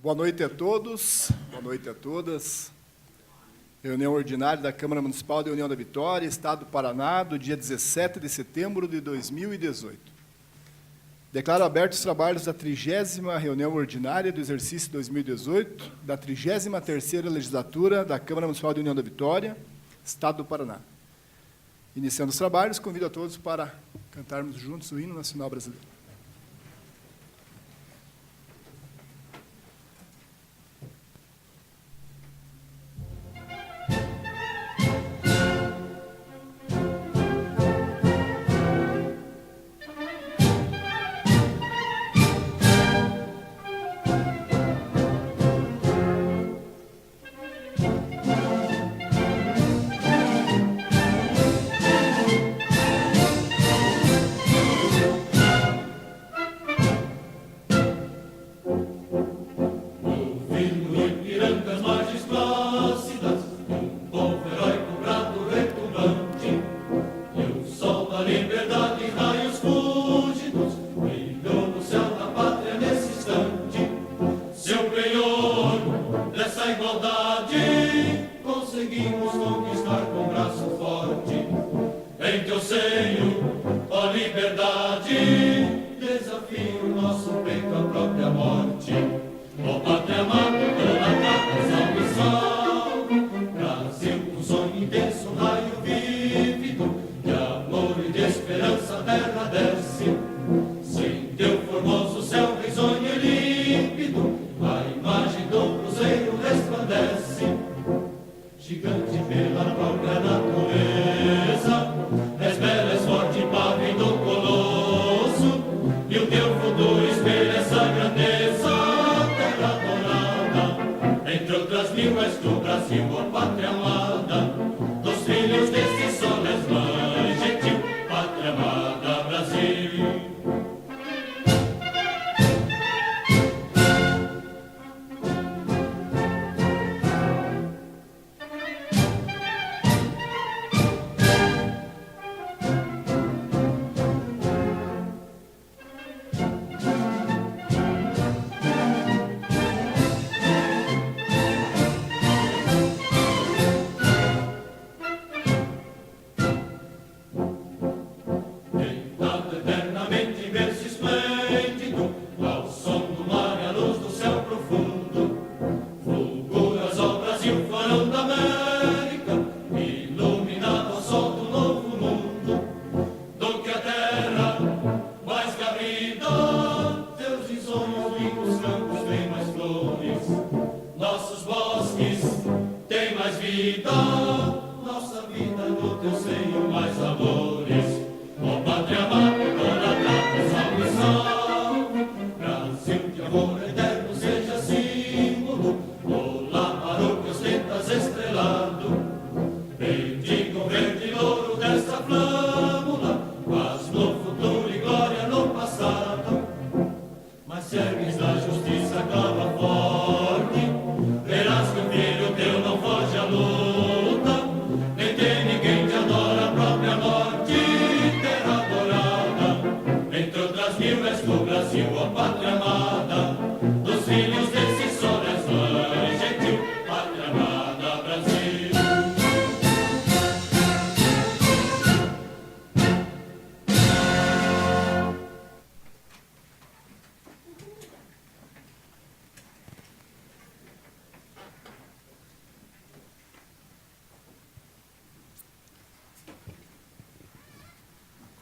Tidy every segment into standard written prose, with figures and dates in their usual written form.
Boa noite a todos, boa noite a todas. Reunião ordinária da Câmara Municipal de União da Vitória, Estado do Paraná, do dia 17 de setembro de 2018. Declaro abertos os trabalhos da 30ª reunião ordinária do exercício 2018, da 33ª legislatura da Câmara Municipal de União da Vitória, Estado do Paraná. Iniciando os trabalhos, convido a todos para cantarmos juntos o hino nacional brasileiro.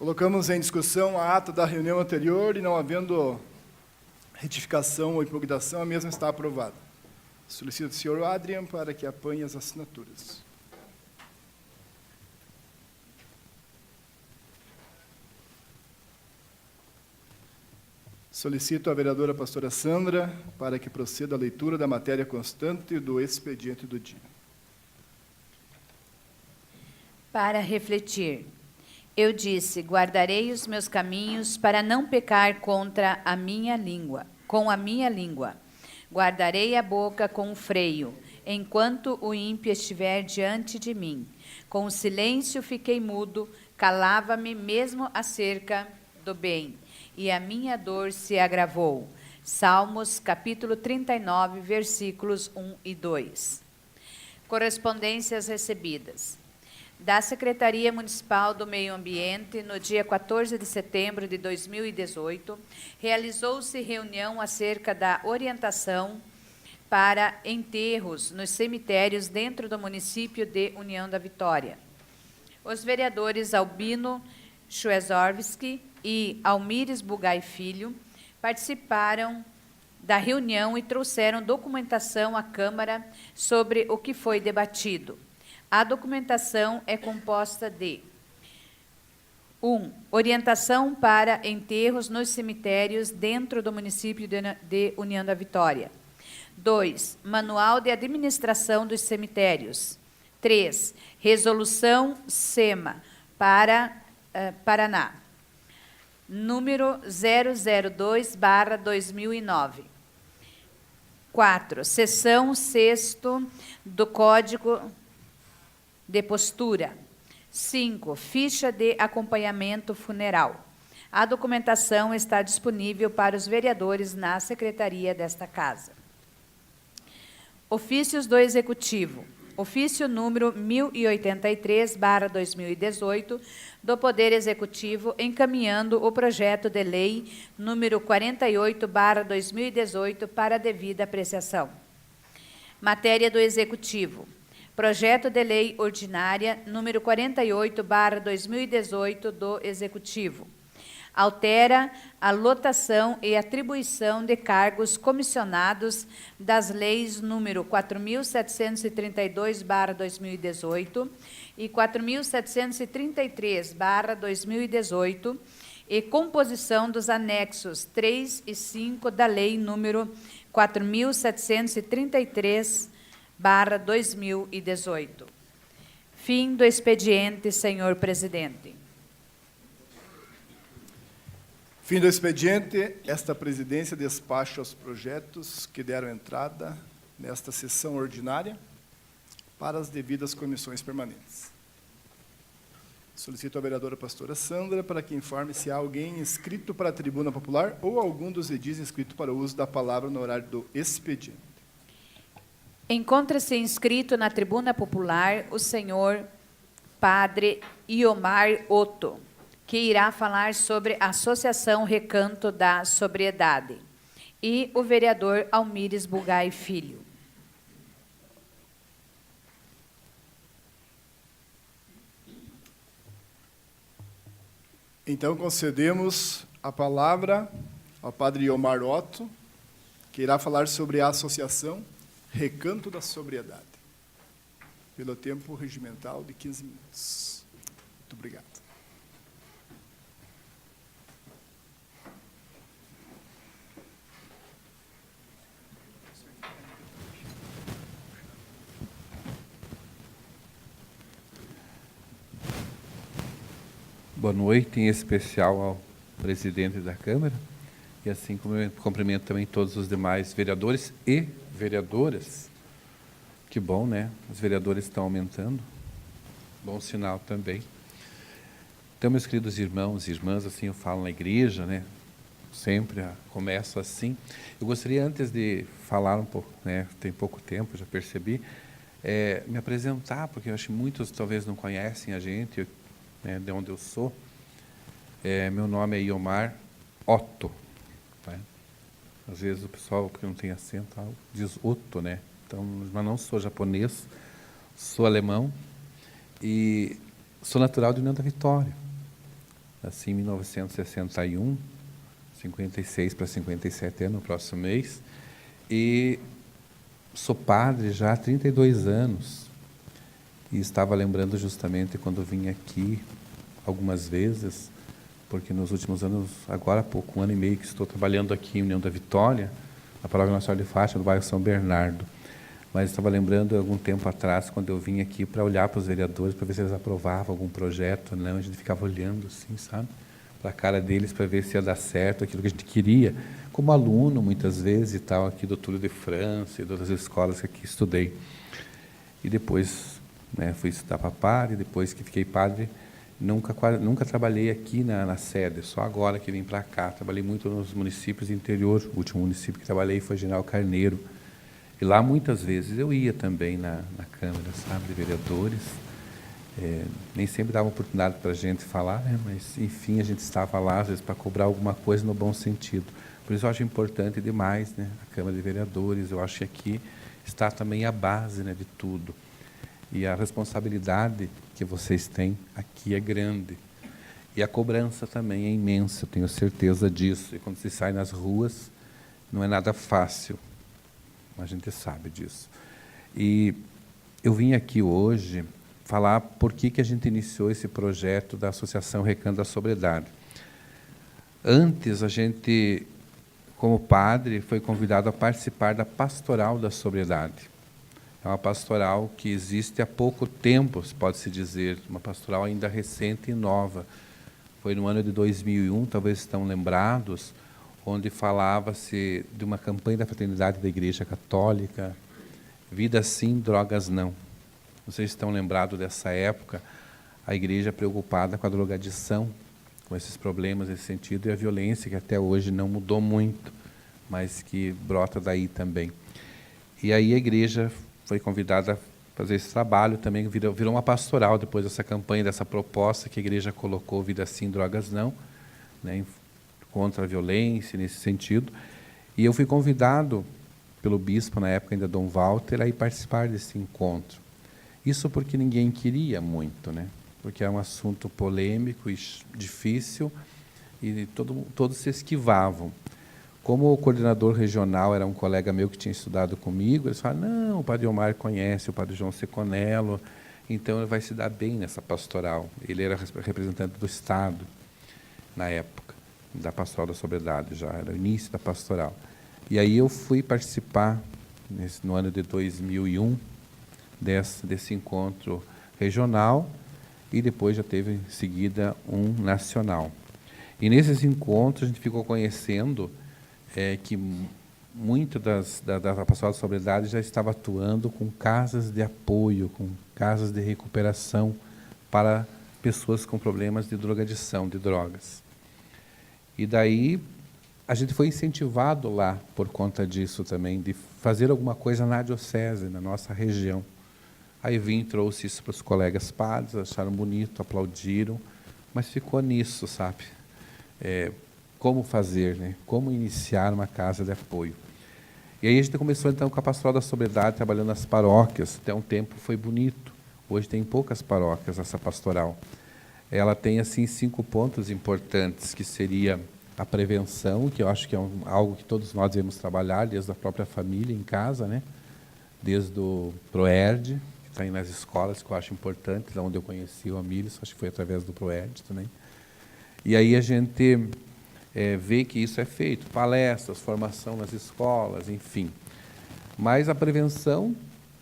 Colocamos em discussão a ata da reunião anterior e, não havendo retificação ou impugnação, a mesma está aprovada. Solicito ao senhor Adrian para que apanhe as assinaturas. Solicito à vereadora pastora Sandra para que proceda a leitura da matéria constante do expediente do dia. Para refletir. Eu disse, guardarei os meus caminhos para não pecar contra a minha língua, com a minha língua. Guardarei a boca com o freio, enquanto o ímpio estiver diante de mim. Com o silêncio fiquei mudo, calava-me mesmo acerca do bem, e a minha dor se agravou. Salmos, capítulo 39, versículos 1 e 2. Correspondências recebidas. Da Secretaria Municipal do Meio Ambiente, no dia 14 de setembro de 2018, realizou-se reunião acerca da orientação para enterros nos cemitérios dentro do município de União da Vitória. Os vereadores Albino Schwezorski e Almires Bugai Filho participaram da reunião e trouxeram documentação à Câmara sobre o que foi debatido. A documentação é composta de 1. Orientação para enterros nos cemitérios dentro do município de União da Vitória. 2. Manual de administração dos cemitérios. 3. Resolução SEMA para Paraná, número 002/2009. 4. Seção 6ª do Código de Postura. 5. Ficha de acompanhamento funeral. A documentação está disponível para os vereadores na secretaria desta Casa. Ofícios do Executivo. Ofício número 1083/2018 do Poder Executivo, encaminhando o projeto de lei número 48/2018 para devida apreciação. Matéria do Executivo. Projeto de Lei Ordinária número 48/2018 do Executivo. Altera a lotação e atribuição de cargos comissionados das leis número 4.732/2018 e 4.733/2018 e composição dos anexos 3 e 5 da lei número 4.733/2018. Fim do expediente, senhor presidente. Fim do expediente, esta presidência despacha os projetos que deram entrada nesta sessão ordinária para as devidas comissões permanentes. Solicito a vereadora pastora Sandra para que informe se há alguém inscrito para a tribuna popular ou algum dos edis inscrito para o uso da palavra no horário do expediente. Encontra-se inscrito na tribuna popular o senhor Padre Iomar Otto, que irá falar sobre a Associação Recanto da Sobriedade, e o vereador Almires Bugai Filho. Então, concedemos a palavra ao Padre Iomar Otto, que irá falar sobre a Associação Recanto da Sobriedade, pelo tempo regimental de 15 minutos. Muito obrigado. Boa noite, em especial ao presidente da Câmara, e assim como eu cumprimento também todos os demais vereadores e vereadoras. Que bom, né? Os vereadores estão aumentando, bom sinal também. Então, meus queridos irmãos e irmãs, assim eu falo na igreja, né? Sempre começo assim. Eu gostaria, antes de falar um pouco, né? Tem pouco tempo, já percebi, me apresentar, porque eu acho que muitos talvez não conhecem a gente, né, de onde eu sou. Meu nome é Iomar Otto. Tá? Às vezes o pessoal, porque não tem acento, diz Otto, né? Então, mas não sou japonês, sou alemão e sou natural de União da Vitória. Nasci em 1961, 56 para 57 anos, no próximo mês, e sou padre já há 32 anos. E estava lembrando justamente quando vim aqui algumas vezes, porque nos últimos anos, agora há pouco, 1 ano e meio que estou trabalhando aqui em União da Vitória, na Paróquia Nossa Senhora de Fátima, no bairro São Bernardo. Mas estava lembrando, algum tempo atrás, quando eu vim aqui para olhar para os vereadores, para ver se eles aprovavam algum projeto, não, a gente ficava olhando assim, sabe, para a cara deles, para ver se ia dar certo aquilo que a gente queria, como aluno, muitas vezes, e tal, aqui do Túlio de França e de outras escolas que aqui estudei. E depois, né, fui estudar para padre, depois que fiquei padre, Nunca trabalhei aqui na sede, só agora que vim para cá. Trabalhei muito nos municípios do interior. O último município que trabalhei foi General Carneiro. E lá, muitas vezes, eu ia também na Câmara, sabe, de Vereadores. Nem sempre dava oportunidade para a gente falar, né? Mas, enfim, a gente estava lá, às vezes, para cobrar alguma coisa no bom sentido. Por isso, eu acho importante demais, né, a Câmara de Vereadores. Eu acho que aqui está também a base, né, de tudo. E a responsabilidade que vocês têm aqui é grande. E a cobrança também é imensa, eu tenho certeza disso. E quando se sai nas ruas, não é nada fácil. A gente sabe disso. E eu vim aqui hoje falar por que a gente iniciou esse projeto da Associação Recanto da Sobriedade. Antes, a gente, como padre, foi convidado a participar da Pastoral da Sobriedade. É uma pastoral que existe há pouco tempo, pode-se dizer, uma pastoral ainda recente e nova. Foi no ano de 2001, talvez estão lembrados, onde falava-se de uma campanha da Fraternidade da Igreja Católica, vida sim, drogas não. Vocês estão lembrados dessa época, a igreja preocupada com a drogadição, com esses problemas nesse sentido, e a violência, que até hoje não mudou muito, mas que brota daí também. E aí a igreja foi convidada a fazer esse trabalho também, virou uma pastoral depois dessa campanha, dessa proposta que a igreja colocou, vida sim, drogas não, né, contra a violência, nesse sentido. E eu fui convidado pelo bispo, na época ainda Dom Walter, a ir participar desse encontro. Isso porque ninguém queria muito, né? Porque é um assunto polêmico e difícil, e todos se esquivavam. Como o coordenador regional era um colega meu que tinha estudado comigo, eles falaram, não, o padre Omar conhece o padre João Seconello, então ele vai se dar bem nessa pastoral. Ele era representante do Estado, na época, da Pastoral da Sobriedade, já era o início da pastoral. E aí eu fui participar, no ano de 2001, desse encontro regional, e depois já teve, em seguida, um nacional. E nesses encontros a gente ficou conhecendo que muito da Pastoral da Sobriedade já estava atuando com casas de apoio, com casas de recuperação para pessoas com problemas de drogadição, de drogas. E daí a gente foi incentivado lá, por conta disso também, de fazer alguma coisa na diocese, na nossa região. Aí vim e trouxe isso para os colegas padres, acharam bonito, aplaudiram, mas ficou nisso, sabe? Como fazer, né? Como iniciar uma casa de apoio. E aí a gente começou, então, com a Pastoral da Sobriedade, trabalhando nas paróquias. Até um tempo foi bonito. Hoje tem poucas paróquias essa pastoral. Ela tem, assim, 5 pontos importantes, que seria a prevenção, que eu acho que é algo que todos nós devemos trabalhar, desde a própria família, em casa, né? Desde o ProERD, que está aí nas escolas, que eu acho importante, da onde eu conheci o Amílio, acho que foi através do ProERD também. E aí a gente vê que isso é feito, palestras, formação nas escolas, enfim. Mas a prevenção,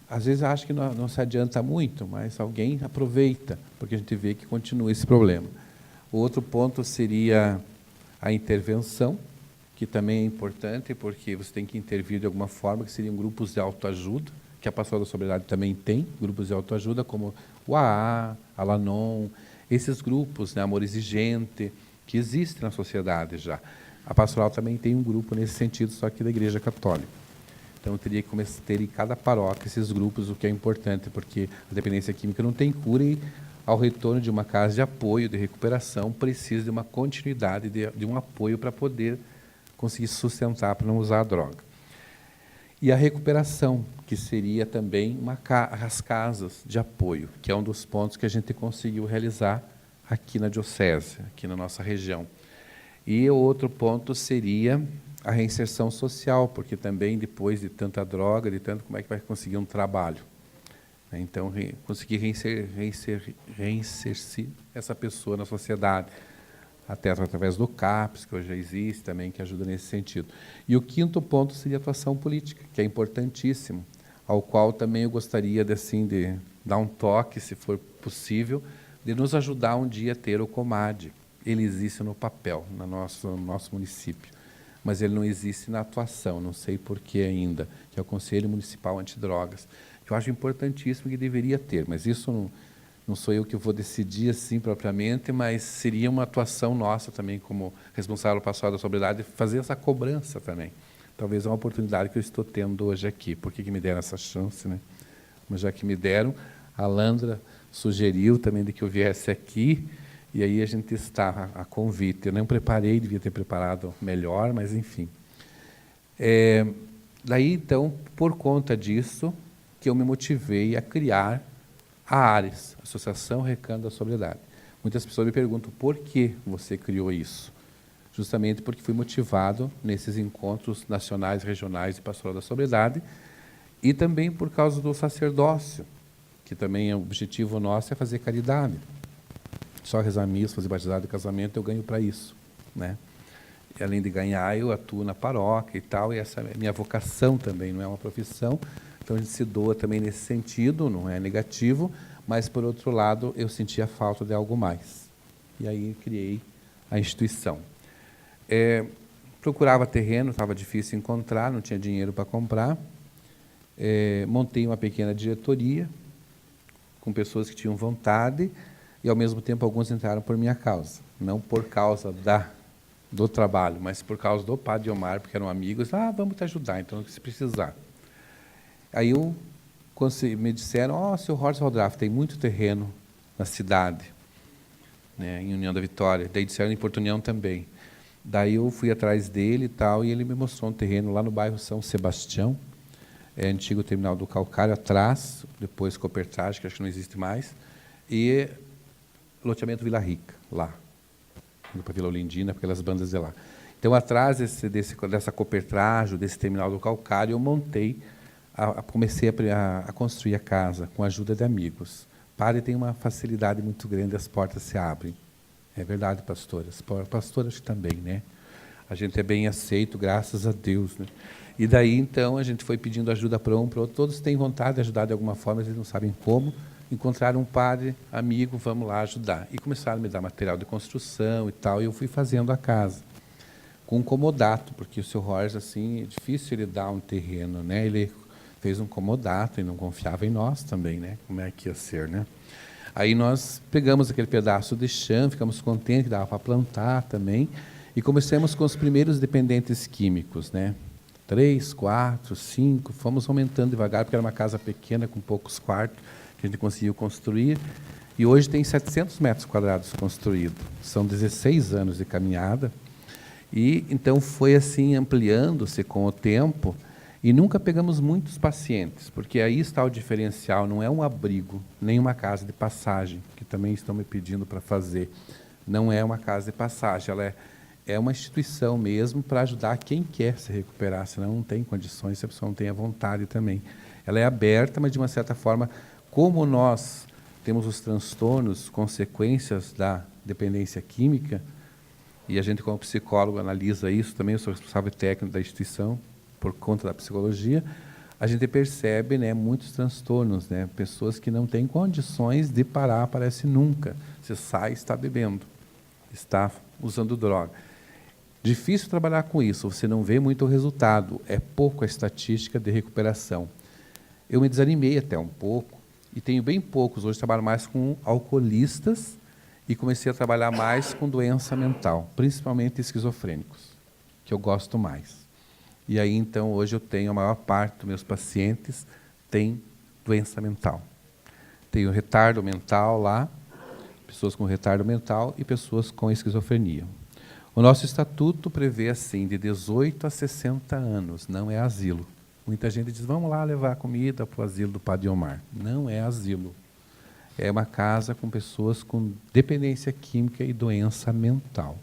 às vezes, acho que não se adianta muito, mas alguém aproveita, porque a gente vê que continua esse problema. O outro ponto seria a intervenção, que também é importante, porque você tem que intervir de alguma forma, que seriam grupos de autoajuda, que a Pastoral da Sobriedade também tem, grupos de autoajuda, como o AA, a Lanon, esses grupos, né, Amor Exigente, que existem na sociedade já. A pastoral também tem um grupo nesse sentido, só que da Igreja Católica. Então, eu teria que ter em cada paróquia esses grupos, o que é importante, porque a dependência química não tem cura e, ao retorno de uma casa de apoio, de recuperação, precisa de uma continuidade, de um apoio para poder conseguir sustentar, para não usar a droga. E a recuperação, que seria também as casas de apoio, que é um dos pontos que a gente conseguiu realizar aqui na diocese, aqui na nossa região. E o outro ponto seria a reinserção social, porque também depois de tanta droga, como é que vai conseguir um trabalho? Então, conseguir reinserir essa pessoa na sociedade, até através do CAPS, que hoje já existe também, que ajuda nesse sentido. E o quinto ponto seria a atuação política, que é importantíssimo, ao qual também eu gostaria de dar um toque, se for possível, de nos ajudar um dia a ter o COMAD. Ele existe no papel, no nosso município, mas ele não existe na atuação, não sei por que ainda, que é o Conselho Municipal Antidrogas. Eu acho importantíssimo que deveria ter, mas isso Não sou eu que vou decidir assim propriamente, mas seria uma atuação nossa também, como responsável pastoral da sobriedade, fazer essa cobrança também. Talvez é uma oportunidade que eu estou tendo hoje aqui. Por que me deram essa chance, né? Mas já que me deram, a Landra sugeriu também de que eu viesse aqui, e aí a gente está a convite. Eu não preparei, devia ter preparado melhor, mas enfim. Daí, então, por conta disso, que eu me motivei a criar a ARES, Associação Recanto da Sobriedade. Muitas pessoas me perguntam por que você criou isso. Justamente porque fui motivado nesses encontros nacionais, regionais de pastoral da sobriedade, e também por causa do sacerdócio, que também é o objetivo nosso, é fazer caridade. Só rezar missa, fazer batizado e casamento, eu ganho para isso, né? E, além de ganhar, eu atuo na paróquia e tal, e essa é a minha vocação também, não é uma profissão. Então, a gente se doa também nesse sentido, não é negativo, mas, por outro lado, eu sentia falta de algo mais. E aí, criei a instituição. Procurava terreno, estava difícil encontrar, não tinha dinheiro para comprar. Montei uma pequena diretoria, com pessoas que tinham vontade, e, ao mesmo tempo, alguns entraram por minha causa. Não por causa do trabalho, mas por causa do Padre Omar, porque eram amigos. Vamos te ajudar, então, se precisar. Aí me disseram, seu Horst Valdraff, tem muito terreno na cidade, né, em União da Vitória. Daí disseram em Porto União também. Daí eu fui atrás dele e tal, e ele me mostrou um terreno lá no bairro São Sebastião, antigo terminal do Calcário, atrás, depois Copertrage, que acho que não existe mais, e loteamento Vila Rica, lá. Indo para Vila Olindina, aquelas bandas de lá. Então, atrás dessa Copertrage, desse terminal do Calcário, eu montei, comecei a construir a casa, com a ajuda de amigos. Padre tem uma facilidade muito grande, as portas se abrem. É verdade, pastoras. Pastoras também, né? A gente é bem aceito, graças a Deus, né? E daí, então, a gente foi pedindo ajuda para um, para outro. Todos têm vontade de ajudar de alguma forma, eles não sabem como. Encontraram um padre, amigo, vamos lá ajudar. E começaram a me dar material de construção e tal, e eu fui fazendo a casa. Com um comodato, porque o seu Jorge, assim, é difícil ele dar um terreno, né? Ele fez um comodato e não confiava em nós também, né? Como é que ia ser, né? Aí nós pegamos aquele pedaço de chão, ficamos contentes que dava para plantar também, e começamos com os primeiros dependentes químicos, né? 3, 4, 5, fomos aumentando devagar, porque era uma casa pequena, com poucos quartos, que a gente conseguiu construir, e hoje tem 700 metros quadrados construídos. São 16 anos de caminhada, e então foi assim, ampliando-se com o tempo, e nunca pegamos muitos pacientes, porque aí está o diferencial, não é um abrigo, nem uma casa de passagem, que também estão me pedindo para fazer. Não é uma casa de passagem, ela é uma instituição mesmo para ajudar quem quer se recuperar, senão não tem condições, se a pessoa não tem a vontade também. Ela é aberta, mas de uma certa forma, como nós temos os transtornos, consequências da dependência química, e a gente como psicólogo analisa isso, também eu sou responsável técnico da instituição, por conta da psicologia, a gente percebe, né, muitos transtornos, né, pessoas que não têm condições de parar, parece nunca. Você sai, está bebendo, está usando droga. Difícil trabalhar com isso, você não vê muito o resultado, é pouco a estatística de recuperação. Eu me desanimei até um pouco, e tenho bem poucos, hoje trabalho mais com alcoolistas, e comecei a trabalhar mais com doença mental, principalmente esquizofrênicos, que eu gosto mais. E aí, então, hoje eu tenho, a maior parte dos meus pacientes tem doença mental. Tenho retardo mental lá, pessoas com retardo mental e pessoas com esquizofrenia. O nosso estatuto prevê, assim, de 18 a 60 anos, não é asilo. Muita gente diz, vamos lá levar comida para o asilo do Padre Omar. Não é asilo. É uma casa com pessoas com dependência química e doença mental.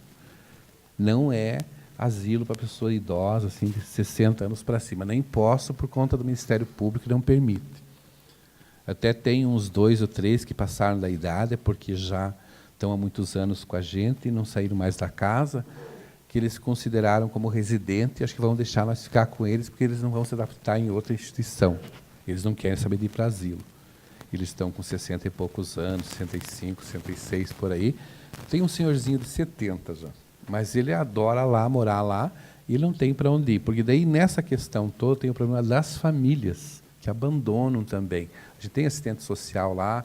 Não é asilo para pessoa idosa, assim, de 60 anos para cima. Nem posso, por conta do Ministério Público, não permite. Até tem uns 2 ou 3 que passaram da idade, porque já estão há muitos anos com a gente e não saíram mais da casa, que eles consideraram como residente, e acho que vão deixar nós ficar com eles, porque eles não vão se adaptar em outra instituição. Eles não querem saber de ir para asilo. Eles estão com 60 e poucos anos, 65, 66, por aí. Tem um senhorzinho de 70 já. Mas ele adora lá, morar lá, e ele não tem para onde ir. Porque daí, nessa questão toda, tem o problema das famílias, que abandonam também. A gente tem assistente social lá,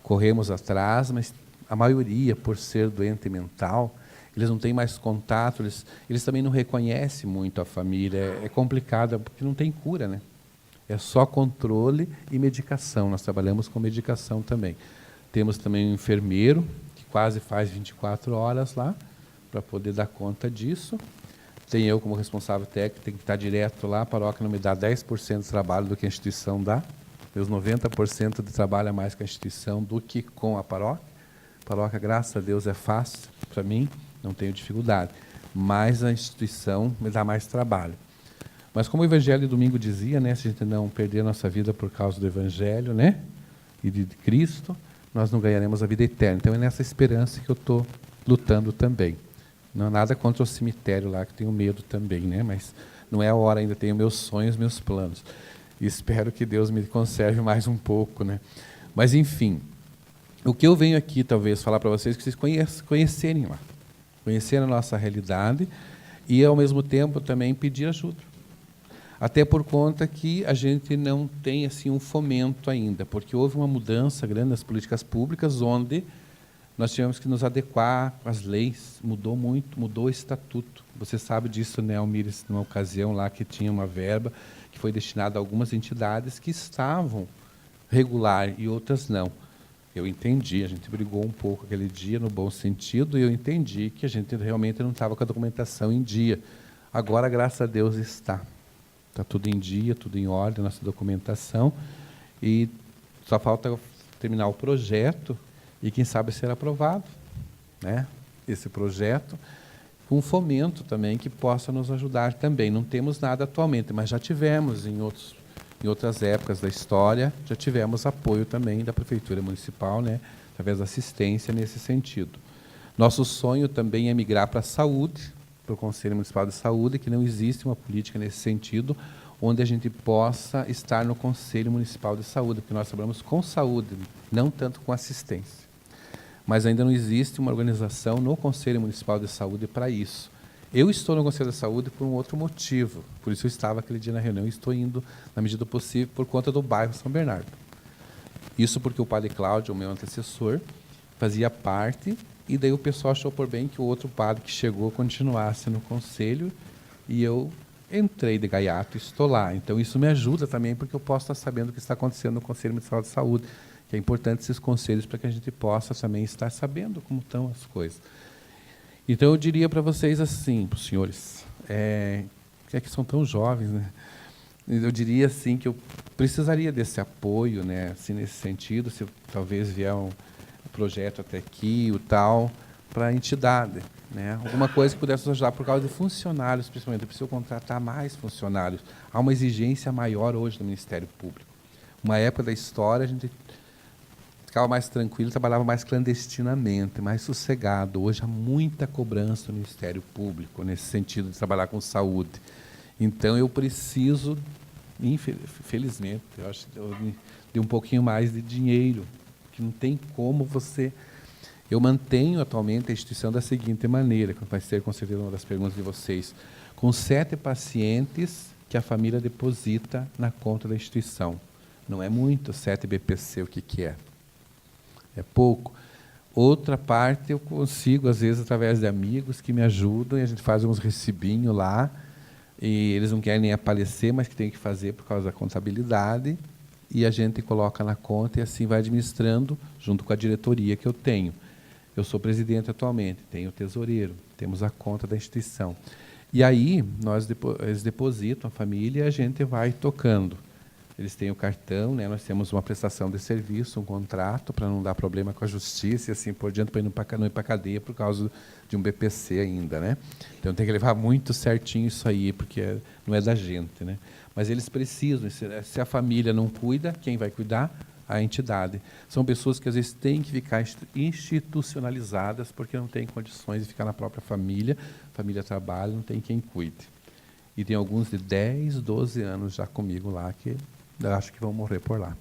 corremos atrás, mas a maioria, por ser doente mental, eles não têm mais contato, eles também não reconhecem muito a família. É complicado, porque não tem cura, né? É só controle e medicação. Nós trabalhamos com medicação também. Temos também um enfermeiro, que quase faz 24 horas lá, para poder dar conta disso. Tem eu como responsável técnico, tem que estar direto lá, a paróquia não me dá 10% de trabalho do que a instituição dá. Meus 90% de trabalho é mais com a instituição do que com a paróquia. A paróquia, graças a Deus, é fácil para mim, não tenho dificuldade. Mas a instituição me dá mais trabalho. Mas como o Evangelho de domingo dizia, né, se a gente não perder a nossa vida por causa do Evangelho, né, e de Cristo, nós não ganharemos a vida eterna. Então é nessa esperança que eu estou lutando também. Não há nada contra o cemitério lá, que tenho medo também, né, mas não é a hora ainda, tenho meus sonhos, meus planos. E espero que Deus me conserve mais um pouco, né. Mas, enfim, o que eu venho aqui, talvez, falar para vocês, que vocês conhecerem lá. Conhecer a nossa realidade e, ao mesmo tempo, também pedir ajuda. Até por conta que a gente não tem assim, um fomento ainda, porque houve uma mudança grande nas políticas públicas, onde nós tivemos que nos adequar às leis, mudou muito, mudou o estatuto. Você sabe disso, né, Almires, numa ocasião lá que tinha uma verba que foi destinada a algumas entidades que estavam regular e outras não. Eu entendi, a gente brigou um pouco aquele dia, no bom sentido, e eu entendi que a gente realmente não estava com a documentação em dia. Agora, graças a Deus, está. Está tudo em dia, tudo em ordem, nossa documentação, e só falta terminar o projeto e, quem sabe, ser aprovado, né? Esse projeto, com fomento também, que possa nos ajudar também. Não temos nada atualmente, mas já tivemos em outras épocas da história, já tivemos apoio também da Prefeitura Municipal, né, através da assistência nesse sentido. Nosso sonho também é migrar para a saúde, para o Conselho Municipal de Saúde, que não existe uma política nesse sentido, onde a gente possa estar no Conselho Municipal de Saúde, porque nós trabalhamos com saúde, não tanto com assistência. Mas ainda não existe uma organização no Conselho Municipal de Saúde para isso. Eu estou no Conselho de Saúde por um outro motivo, por isso eu estava aquele dia na reunião, e estou indo, na medida do possível, por conta do bairro São Bernardo. Isso porque o padre Cláudio, o meu antecessor, fazia parte, e daí o pessoal achou por bem que o outro padre que chegou continuasse no conselho, e eu entrei de gaiato e estou lá. Então isso me ajuda também, porque eu posso estar sabendo o que está acontecendo no Conselho Municipal de Saúde, que é importante esses conselhos para que a gente possa também estar sabendo como estão as coisas. Então eu diria para vocês assim, para os senhores, que é que são tão jovens, né? Eu diria assim que eu precisaria desse apoio, né, assim, nesse sentido, se talvez vier um projeto até aqui, o tal, para a entidade, né? Alguma coisa que pudesse nos ajudar por causa de funcionários, principalmente. Eu preciso contratar mais funcionários. Há uma exigência maior hoje do Ministério Público. Uma época da história, a gente ficava mais tranquilo, trabalhava mais clandestinamente, mais sossegado. Hoje há muita cobrança do Ministério Público, nesse sentido de trabalhar com saúde. Então, eu preciso, infelizmente, eu acho, de um pouquinho mais de dinheiro, que não tem como você... Eu mantenho atualmente a instituição da seguinte maneira, que vai ser, com certeza, uma das perguntas de vocês, com 7 pacientes que a família deposita na conta da instituição. Não é muito, 7 BPC, o que é? É pouco. Outra parte eu consigo, às vezes, através de amigos que me ajudam, e a gente faz uns recibinhos lá, e eles não querem nem aparecer, mas que tem que fazer por causa da contabilidade, e a gente coloca na conta e assim vai administrando, junto com a diretoria que eu tenho. Eu sou presidente atualmente, tenho o tesoureiro, temos a conta da instituição. E aí, eles depositam a família e a gente vai tocando. Eles têm o cartão, né? Nós temos uma prestação de serviço, um contrato, para não dar problema com a justiça e assim por diante, para não ir para a cadeia por causa de um BPC ainda, né? Então tem que levar muito certinho isso aí, porque não é da gente, né? Mas eles precisam, se a família não cuida, quem vai cuidar? A entidade. São pessoas que às vezes têm que ficar institucionalizadas porque não têm condições de ficar na própria família, a família trabalha, não tem quem cuide. E tem alguns de 10, 12 anos já comigo lá que eu acho que vão morrer por lá.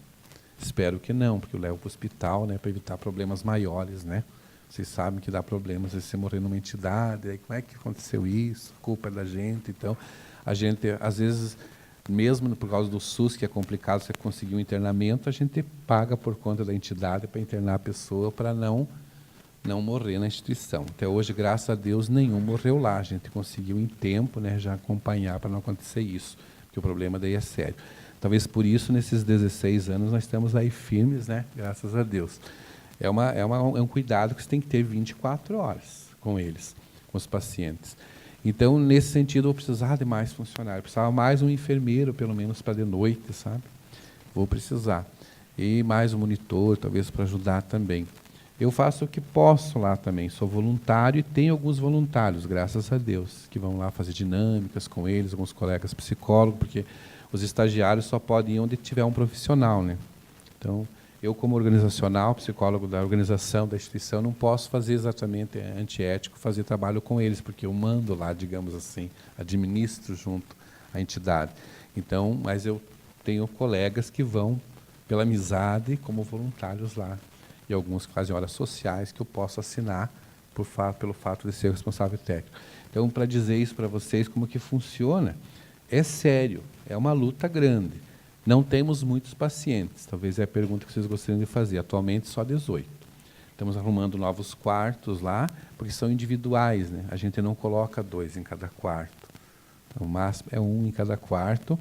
Espero que não, porque eu levo para o hospital, né, para evitar problemas maiores, né? Vocês sabem que dá problemas se você morrer numa entidade, aí como é que aconteceu isso? A culpa é da gente. Então, a gente, às vezes, Mesmo por causa do SUS, que é complicado você conseguir um internamento, a gente paga por conta da entidade para internar a pessoa para não morrer na instituição. Até hoje, graças a Deus, nenhum morreu lá. A gente conseguiu em tempo, né, já acompanhar para não acontecer isso, porque o problema daí é sério. Talvez por isso, nesses 16 anos, nós estamos aí firmes, né, graças a Deus. É um cuidado que você tem que ter 24 horas com eles, com os pacientes. Então, nesse sentido, eu vou precisar de mais funcionários. Precisava mais um enfermeiro, pelo menos, para de noite, sabe? Vou precisar. E mais um monitor, talvez, para ajudar também. Eu faço o que posso lá também. Sou voluntário e tenho alguns voluntários, graças a Deus, que vão lá fazer dinâmicas com eles, alguns colegas psicólogos, porque os estagiários só podem ir onde tiver um profissional, né? Então, eu, como organizacional, psicólogo da organização, da instituição, não posso fazer exatamente antiético, fazer trabalho com eles, porque eu mando lá, digamos assim, administro junto à entidade. Então, mas eu tenho colegas que vão pela amizade como voluntários lá, e alguns que fazem horas sociais que eu posso assinar pelo fato de ser responsável técnico. Então, para dizer isso para vocês, como que funciona, é sério, é uma luta grande. Não temos muitos pacientes, talvez é a pergunta que vocês gostariam de fazer. Atualmente, só 18. Estamos arrumando novos quartos lá, porque são individuais, né? A gente não coloca 2 em cada quarto. O máximo é 1 em cada quarto,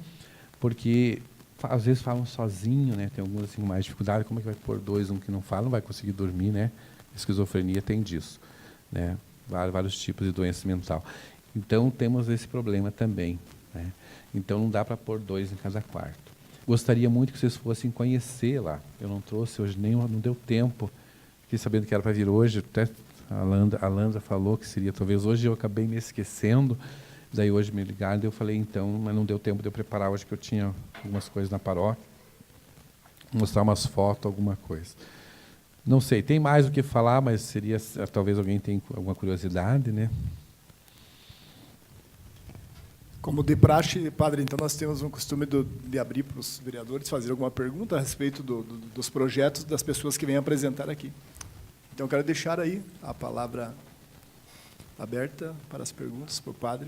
porque às vezes falam sozinho, né? Tem alguns assim, com mais dificuldade. Como é que vai pôr 2, um que não fala, não vai conseguir dormir, né? Esquizofrenia tem disso, né? Vários tipos de doença mental. Então, temos esse problema também, né? Então, não dá para pôr 2 em cada quarto. Gostaria muito que vocês fossem conhecer lá. Eu não trouxe hoje, não deu tempo. Fiquei sabendo que era para vir hoje, até a Landra falou que seria talvez hoje, eu acabei me esquecendo. Daí hoje me ligaram, eu falei então, mas não deu tempo de eu preparar hoje, que eu tinha algumas coisas na paróquia. Mostrar umas fotos, alguma coisa. Não sei, tem mais o que falar, mas seria, talvez alguém tenha alguma curiosidade, né? Como de praxe, padre, então nós temos um costume de abrir para os vereadores fazer alguma pergunta a respeito dos projetos das pessoas que vêm apresentar aqui. Então, eu quero deixar aí a palavra aberta para as perguntas para o padre,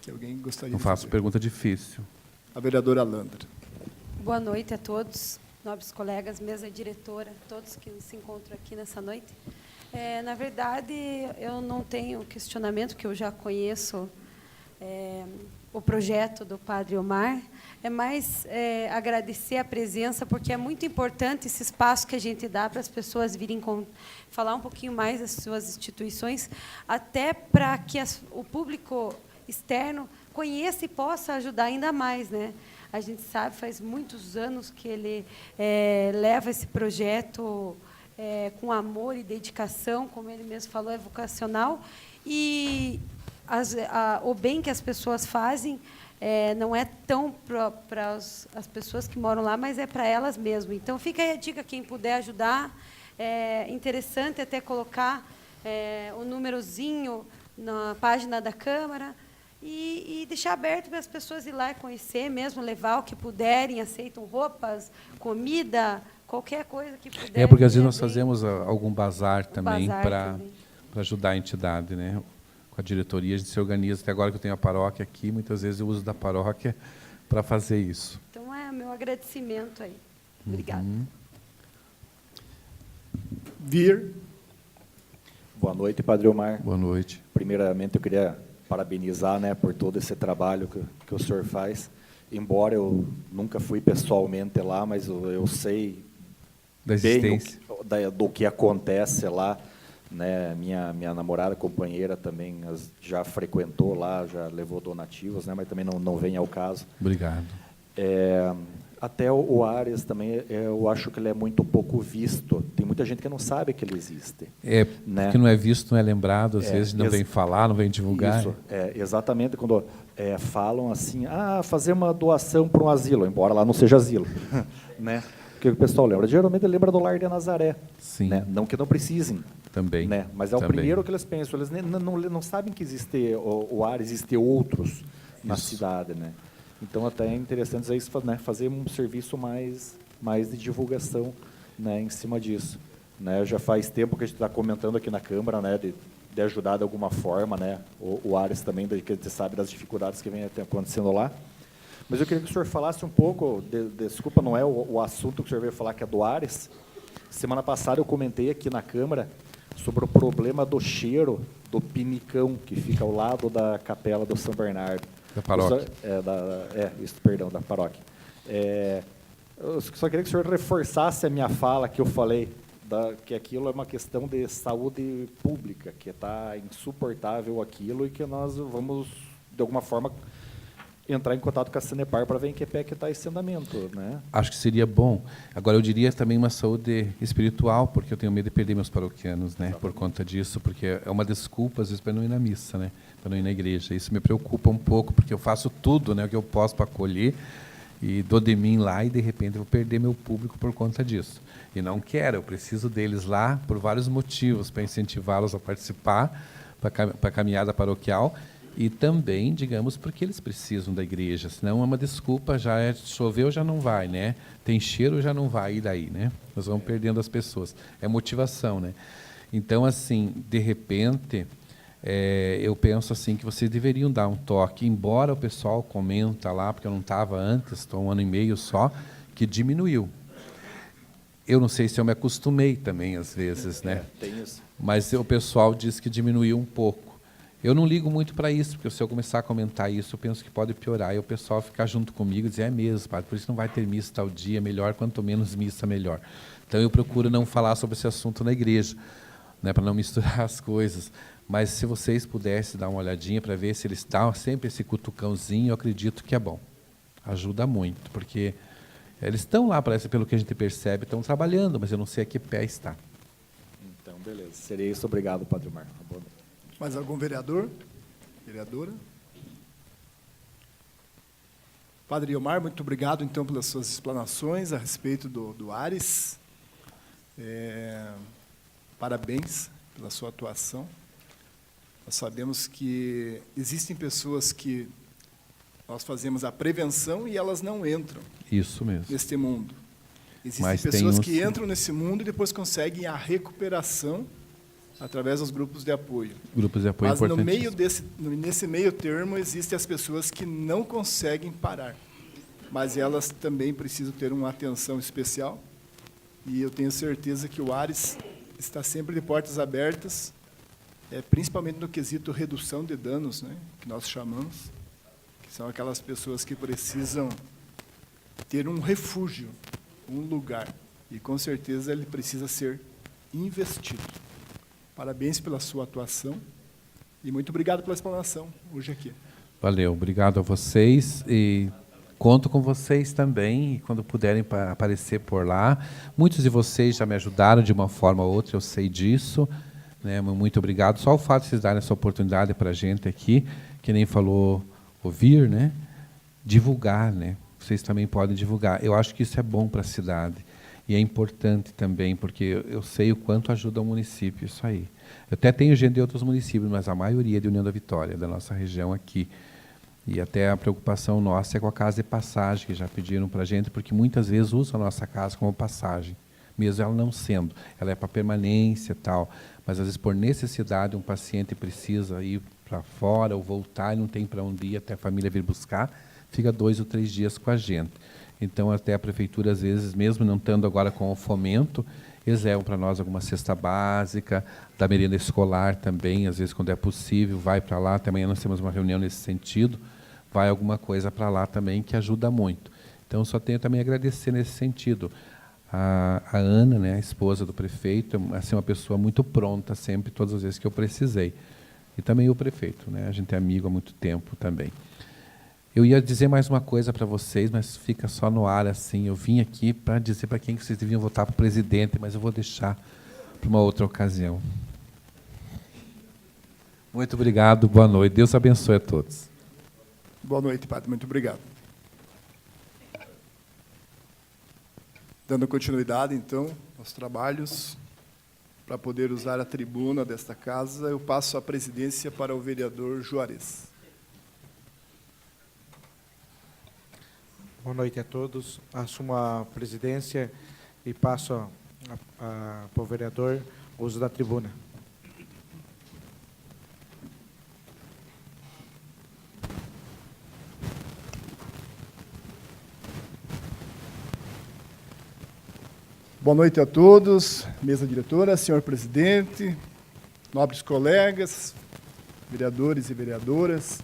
que alguém gostaria de fazer. Eu faço pergunta difícil. A vereadora Landra. Boa noite a todos, nobres colegas, mesa diretora, todos que se encontram aqui nessa noite. Na verdade, eu não tenho questionamento, que eu já conheço o projeto do Padre Omar, é mais agradecer a presença, porque é muito importante esse espaço que a gente dá para as pessoas virem falar um pouquinho mais das suas instituições, até para que o público externo conheça e possa ajudar ainda mais, né? A gente sabe, faz muitos anos que ele leva esse projeto com amor e dedicação, como ele mesmo falou, é vocacional, e o bem que as pessoas fazem não é tão para as pessoas que moram lá, mas é para elas mesmo. Então, fica aí a dica, quem puder ajudar. É interessante até colocar o númerozinho na página da Câmara e deixar aberto para as pessoas ir lá e conhecer mesmo, levar o que puderem, aceitam roupas, comida, qualquer coisa que puderem. Porque às vezes nós fazemos algum bazar também para ajudar a entidade, né? Com a diretoria, a gente se organiza. Até agora que eu tenho a paróquia aqui, muitas vezes eu uso da paróquia para fazer isso. Então, é meu agradecimento aí. Obrigada. Vir. Boa noite, Padre Omar. Boa noite. Primeiramente, eu queria parabenizar, né, por todo esse trabalho que o senhor faz. Embora eu nunca fui pessoalmente lá, mas eu sei da existência bem do que acontece lá. Né, minha namorada, companheira também já frequentou lá, já levou donativos, né, mas também não vem ao caso. Obrigado. Até o Ares também, eu acho que ele é muito pouco visto. Tem muita gente que não sabe que ele existe. Né? Porque não é visto, não é lembrado, às vezes não vem falar, não vem divulgar. Isso, exatamente, quando falam assim, fazer uma doação para um asilo, embora lá não seja asilo. Né? O que o pessoal lembra? Geralmente lembra do Lar de Nazaré. Sim. Né? Não que não precisem. Também. Né? Mas é o primeiro que eles pensam. Eles não sabem que existe o Ares, existem outros na cidade. Né? Então, até é interessante isso, né? Fazer um serviço mais de divulgação, né? Em cima disso. Né? Já faz tempo que a gente está comentando aqui na Câmara, né? De ajudar de alguma forma, né? O Ares também, que a gente sabe das dificuldades que vem acontecendo lá. Mas eu queria que o senhor falasse um pouco, desculpa, não é o assunto que o senhor veio falar, que é do Ares. Semana passada eu comentei aqui na Câmara sobre o problema do cheiro do pinicão, que fica ao lado da capela do São Bernardo. Da paróquia. Da paróquia. Eu só queria que o senhor reforçasse a minha fala que eu falei, que aquilo é uma questão de saúde pública, que está insuportável aquilo e que nós vamos, de alguma forma, entrar em contato com a Sanepar para ver em que pé que está esse andamento, né? Acho que seria bom. Agora, eu diria também uma saúde espiritual, porque eu tenho medo de perder meus paroquianos, né, por conta disso, porque é uma desculpa, às vezes, para não ir na missa, né, para não ir na igreja. Isso me preocupa um pouco, porque eu faço tudo, né, o que eu posso para acolher, e dou de mim lá, e, de repente, eu vou perder meu público por conta disso. E não quero, eu preciso deles lá por vários motivos, para incentivá-los a participar, para a caminhada paroquial, e também, digamos, porque eles precisam da igreja, senão é uma desculpa, choveu, já não vai, né? Tem cheiro, já não vai, e daí, né? Nós vamos perdendo as pessoas. É motivação, né? Então, assim, de repente, eu penso assim que vocês deveriam dar um toque, embora o pessoal comenta lá, porque eu não estava antes, estou 1 ano e meio só, que diminuiu. Eu não sei se eu me acostumei também, às vezes, né? Tem isso. Mas o pessoal diz que diminuiu um pouco. Eu não ligo muito para isso, porque se eu começar a comentar isso, eu penso que pode piorar, e o pessoal ficar junto comigo e dizer, é mesmo, padre, por isso não vai ter missa tal dia, melhor, quanto menos missa, melhor. Então, eu procuro não falar sobre esse assunto na igreja, né, para não misturar as coisas. Mas, se vocês pudessem dar uma olhadinha para ver se eles estão, sempre esse cutucãozinho, eu acredito que é bom. Ajuda muito, porque eles estão lá, parece, pelo que a gente percebe, estão trabalhando, mas eu não sei a que pé está. Então, beleza. Seria isso. Obrigado, Padre Omar. Boa noite. Mais algum vereador? Vereadora? Padre Iomar, muito obrigado, então, pelas suas explanações a respeito do Ares. Parabéns pela sua atuação. Nós sabemos que existem pessoas que nós fazemos a prevenção e elas não entram Isso mesmo. neste mundo. Existem Mas tem pessoas uns- que entram nesse mundo e depois conseguem a recuperação através dos grupos de apoio. Grupos de apoio Mas no meio importantíssimos. nesse meio termo existem as pessoas que não conseguem parar. Mas elas também precisam ter uma atenção especial. E eu tenho certeza que o Ares está sempre de portas abertas, principalmente no quesito redução de danos, né, que nós chamamos, que são aquelas pessoas que precisam ter um refúgio, um lugar. E com certeza ele precisa ser investido. Parabéns pela sua atuação e muito obrigado pela explanação hoje aqui. Valeu, obrigado a vocês e conto com vocês também, e quando puderem aparecer por lá. Muitos de vocês já me ajudaram de uma forma ou outra, eu sei disso, né? Muito obrigado. Só o fato de vocês darem essa oportunidade para a gente aqui, que nem falou ouvir, né? Divulgar, né? Vocês também podem divulgar. Eu acho que isso é bom para a cidade. E é importante também, porque eu sei o quanto ajuda o município isso aí. Eu até tenho gente de outros municípios, mas a maioria é de União da Vitória, da nossa região aqui. E até a preocupação nossa é com a casa de passagem, que já pediram para a gente, porque muitas vezes usam a nossa casa como passagem, mesmo ela não sendo. Ela é para permanência e tal, mas às vezes por necessidade um paciente precisa ir para fora ou voltar e não tem para onde ir até a família vir buscar, fica 2 ou 3 dias com a gente. Então, até a prefeitura, às vezes, mesmo não estando agora com o fomento, eles levam para nós alguma cesta básica, da merenda escolar também, às vezes, quando é possível, vai para lá. Até amanhã nós temos uma reunião nesse sentido, vai alguma coisa para lá também, que ajuda muito. Então, só tenho também a agradecer nesse sentido. A Ana, né, a esposa do prefeito, assim, uma pessoa muito pronta sempre, todas as vezes que eu precisei. E também o prefeito, né, a gente é amigo há muito tempo também. Eu ia dizer mais uma coisa para vocês, mas fica só no ar assim. Eu vim aqui para dizer para quem que vocês deviam votar para o presidente, mas eu vou deixar para uma outra ocasião. Muito obrigado, boa noite. Deus abençoe a todos. Boa noite, padre. Muito obrigado. Dando continuidade, então, aos trabalhos, para poder usar a tribuna desta casa, eu passo a presidência para o vereador Juarez. Boa noite a todos. Assumo a presidência e passo para o vereador o uso da tribuna. Boa noite a todos, mesa diretora, senhor presidente, nobres colegas, vereadores e vereadoras,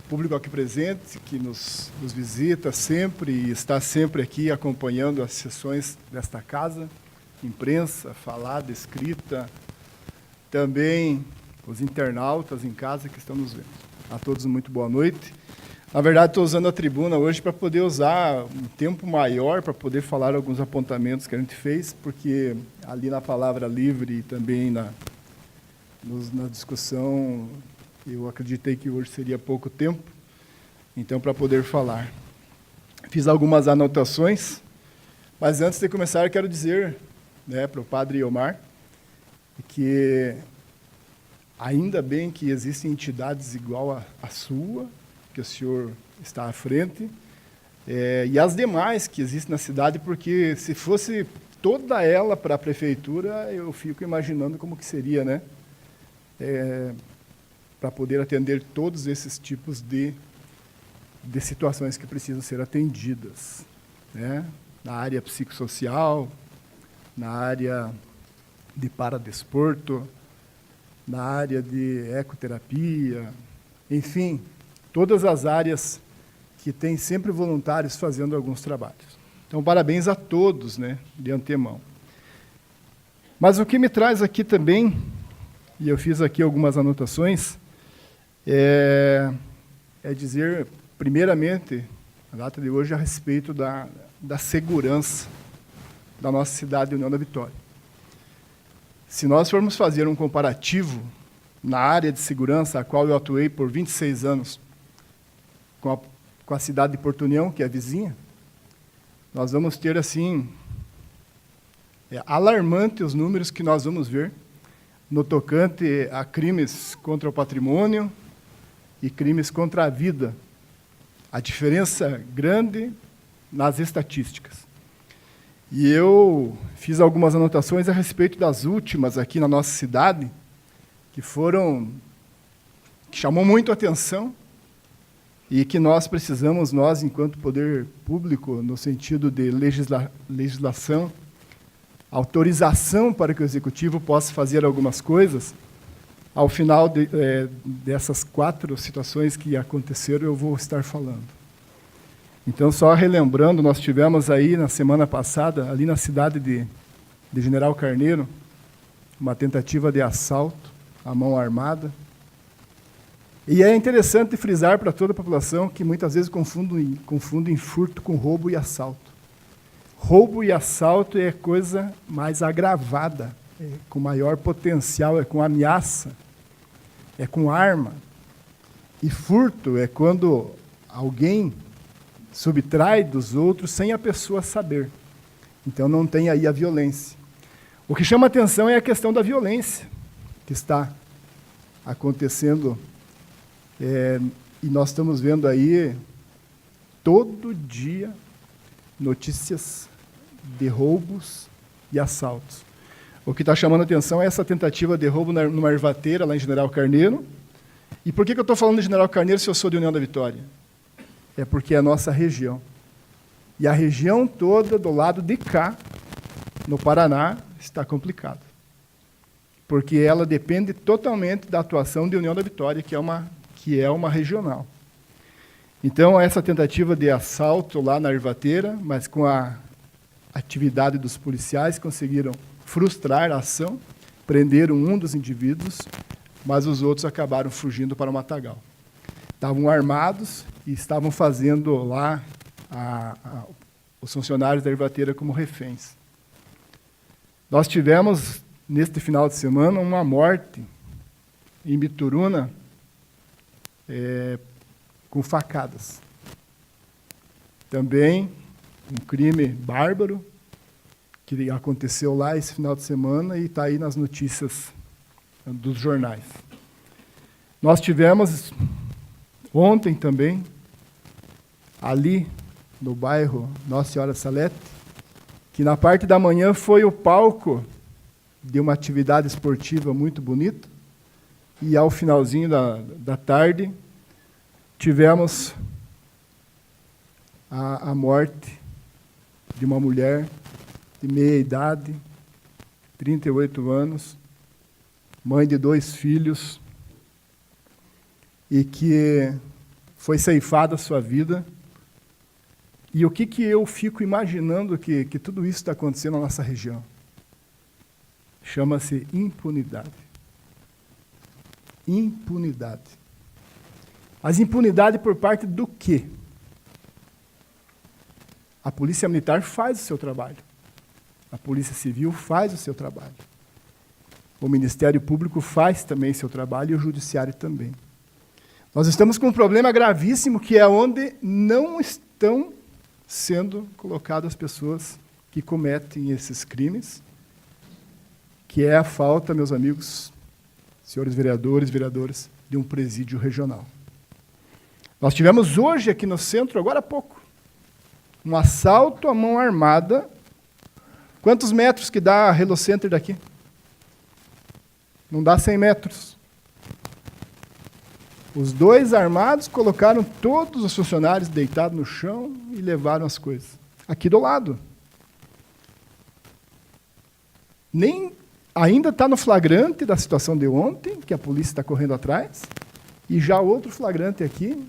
público aqui presente que nos visita sempre e está sempre aqui acompanhando as sessões desta casa, imprensa, falada, escrita, também os internautas em casa que estão nos vendo. A todos muito boa noite. Na verdade, estou usando a tribuna hoje para poder usar um tempo maior para poder falar alguns apontamentos que a gente fez, porque ali na palavra livre e também na discussão, eu acreditei que hoje seria pouco tempo, então, para poder falar. Fiz algumas anotações, mas antes de começar, quero dizer, né, para o padre Iomar, que ainda bem que existem entidades igual à sua, que o senhor está à frente, e as demais que existem na cidade, porque se fosse toda ela para a prefeitura, eu fico imaginando como que seria, né? Para poder atender todos esses tipos de situações que precisam ser atendidas, né? Na área psicossocial, na área de paradesporto, na área de ecoterapia, enfim, todas as áreas que tem sempre voluntários fazendo alguns trabalhos. Então, parabéns a todos, né, de antemão. Mas o que me traz aqui também, e eu fiz aqui algumas anotações, é dizer, primeiramente, a data de hoje, a respeito da segurança da nossa cidade de União da Vitória. Se nós formos fazer um comparativo na área de segurança, a qual eu atuei por 26 anos, com a cidade de Porto União, que é vizinha, nós vamos ter, assim, alarmante os números que nós vamos ver no tocante a crimes contra o patrimônio e crimes contra a vida. A diferença grande nas estatísticas. E eu fiz algumas anotações a respeito das últimas aqui na nossa cidade, que chamou muito a atenção, e que nós precisamos, nós, enquanto poder público, no sentido de legislação, autorização para que o Executivo possa fazer algumas coisas, ao final dessas 4 situações que aconteceram, eu vou estar falando. Então, só relembrando, nós tivemos aí, na semana passada, ali na cidade de General Carneiro, uma tentativa de assalto à mão armada. E é interessante frisar para toda a população que muitas vezes confundem furto com roubo e assalto. Roubo e assalto é coisa mais agravada, com maior potencial, é com ameaça, é com arma. E furto é quando alguém subtrai dos outros sem a pessoa saber. Então não tem aí a violência. O que chama atenção é a questão da violência que está acontecendo. E nós estamos vendo aí, todo dia, notícias de roubos e assaltos. O que está chamando a atenção é essa tentativa de roubo numa ervateira, lá em General Carneiro. E por que eu estou falando de General Carneiro se eu sou de União da Vitória? É porque é a nossa região. E a região toda, do lado de cá, no Paraná, está complicada. Porque ela depende totalmente da atuação de União da Vitória, que é uma regional. Então, essa tentativa de assalto lá na ervateira, mas com a atividade dos policiais, conseguiram frustrar a ação, prenderam um dos indivíduos, mas os outros acabaram fugindo para o matagal. Estavam armados e estavam fazendo lá os funcionários da ervateira como reféns. Nós tivemos, neste final de semana, uma morte em Bituruna, com facadas. Também um crime bárbaro que aconteceu lá esse final de semana e está aí nas notícias dos jornais. Nós tivemos ontem também, ali no bairro Nossa Senhora Salete, que na parte da manhã foi o palco de uma atividade esportiva muito bonita, e ao finalzinho da tarde tivemos a morte de uma mulher de meia idade, 38 anos, mãe de 2 filhos, e que foi ceifada a sua vida. E o que eu fico imaginando que tudo isso está acontecendo na nossa região? Chama-se impunidade. Impunidade. Mas impunidade por parte do quê? A Polícia Militar faz o seu trabalho. A Polícia Civil faz o seu trabalho. O Ministério Público faz também seu trabalho e o Judiciário também. Nós estamos com um problema gravíssimo, que é onde não estão sendo colocadas as pessoas que cometem esses crimes, que é a falta, meus amigos, senhores vereadores, vereadoras, de um presídio regional. Nós tivemos hoje aqui no centro, agora há pouco, um assalto à mão armada. Quantos metros que dá a Hello Center daqui? Não dá 100 metros. Os 2 armados colocaram todos os funcionários deitados no chão e levaram as coisas. Aqui do lado. Nem ainda está no flagrante da situação de ontem, que a polícia está correndo atrás, e já outro flagrante aqui.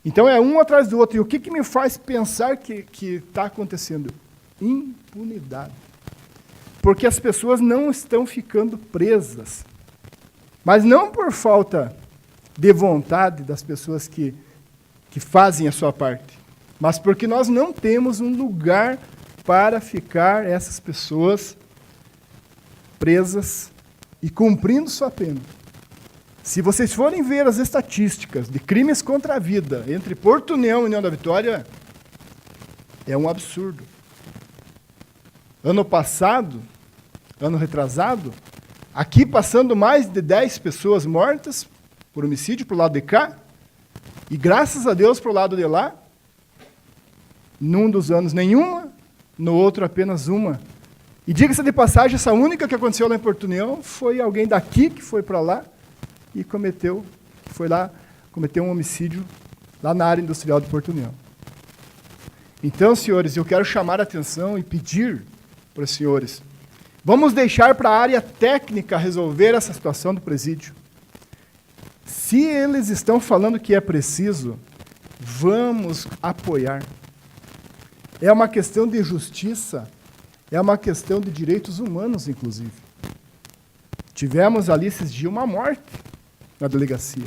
Então é um atrás do outro. E o que me faz pensar que está acontecendo? Impunidade. Porque as pessoas não estão ficando presas. Mas não por falta de vontade das pessoas que fazem a sua parte, mas porque nós não temos um lugar para ficar essas pessoas presas e cumprindo sua pena. Se vocês forem ver as estatísticas de crimes contra a vida entre Porto União e União da Vitória, é um absurdo. Ano passado, ano retrasado, aqui passando mais de 10 pessoas mortas por homicídio para o lado de cá, e graças a Deus para o lado de lá, num dos anos nenhuma, no outro apenas uma. E diga-se de passagem, essa única que aconteceu lá em Porto União foi alguém daqui que foi para lá e cometeu um homicídio lá na área industrial de Porto União. Então, senhores, eu quero chamar a atenção e pedir para os senhores, vamos deixar para a área técnica resolver essa situação do presídio. Se eles estão falando que é preciso, vamos apoiar. É uma questão de justiça, é uma questão de direitos humanos, inclusive. Tivemos ali esses dias uma morte na delegacia.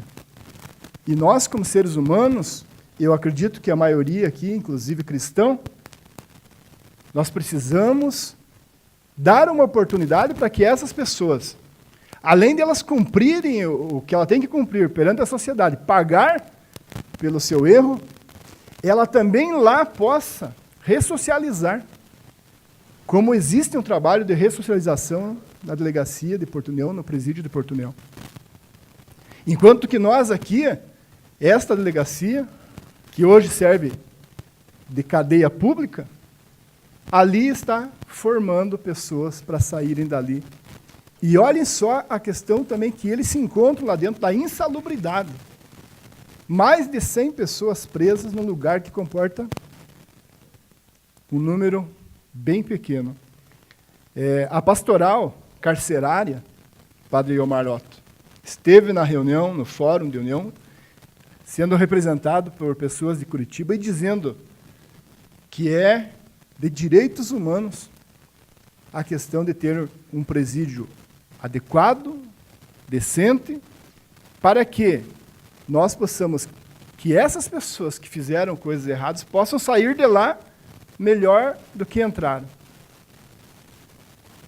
E nós, como seres humanos, eu acredito que a maioria aqui, inclusive cristão, nós precisamos dar uma oportunidade para que essas pessoas, além de elas cumprirem o que ela tem que cumprir perante a sociedade, pagar pelo seu erro, ela também lá possa ressocializar. Como existe um trabalho de ressocialização na delegacia de Porto União, no presídio de Porto União. Enquanto que nós aqui, esta delegacia, que hoje serve de cadeia pública, ali está formando pessoas para saírem dali. E olhem só a questão também que eles se encontram lá dentro da insalubridade. Mais de 100 pessoas presas num lugar que comporta um número bem pequeno. A pastoral carcerária, Padre Iomar Otto, esteve na reunião, no Fórum de União, sendo representado por pessoas de Curitiba e dizendo que é de direitos humanos a questão de ter um presídio adequado, decente, para que nós possamos, que essas pessoas que fizeram coisas erradas possam sair de lá melhor do que entraram.